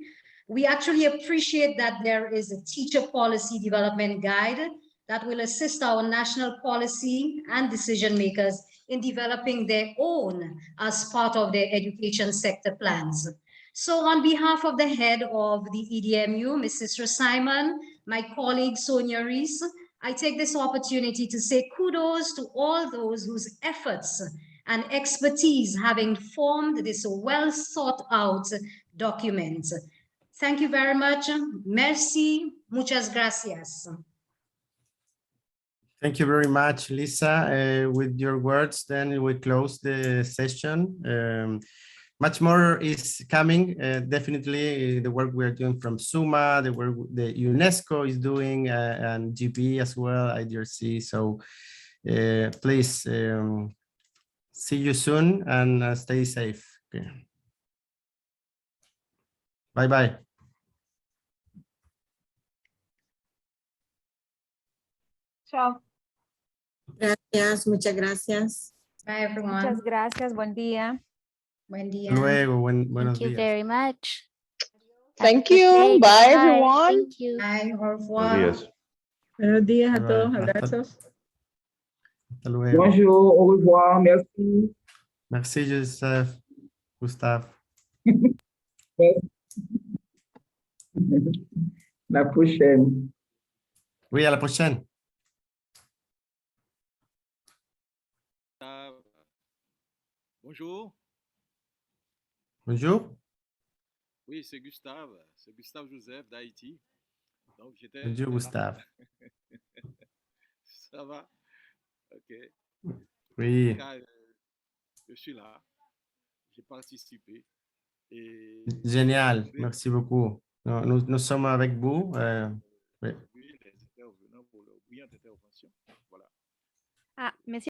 We actually appreciate that there is a teacher policy development guide that will assist our national policy and decision makers in developing their own as part of their education sector plans. So on behalf of the head of the EDMU, Mrs. Simon, my colleague Sonia Rees, I take this opportunity to say kudos to all those whose efforts and expertise having formed this well thought out document. Thank you very much. Merci. Muchas gracias. Thank you very much, Lisa. With your words, then we close the session. Much more is coming. Definitely the work we're doing from SUMA, the work the Unesco is doing, and GB as well, IDRC. So please see you soon and stay safe. Okay. Bye-bye. Ciao. Gracias, muchas gracias. Bye, everyone. Muchas gracias. Buen día. Buen día. Hasta luego. Buenos Thank you días. very much. Thank Have a good you. day. Bye, Goodbye. everyone. Thank you. Bye, au revoir. Buenos días. Buenos días a Bye-bye. todos. Abrazos. Hasta luego. Bonjour, au revoir, merci. Merci, Joseph. Gustave. La prochaine. Oui, à la prochaine. Bonjour. Bonjour. Oui, c'est Gustave Joseph d'Haïti. Donc j'étais. Bonjour, Gustave. Ça va? Ok. Oui. En tout cas, je suis là. J'ai participé. Et Génial. Merci beaucoup. Nous sommes avec vous. Oui. les intervenants pour leur brillante intervention. Voilà. Ah, me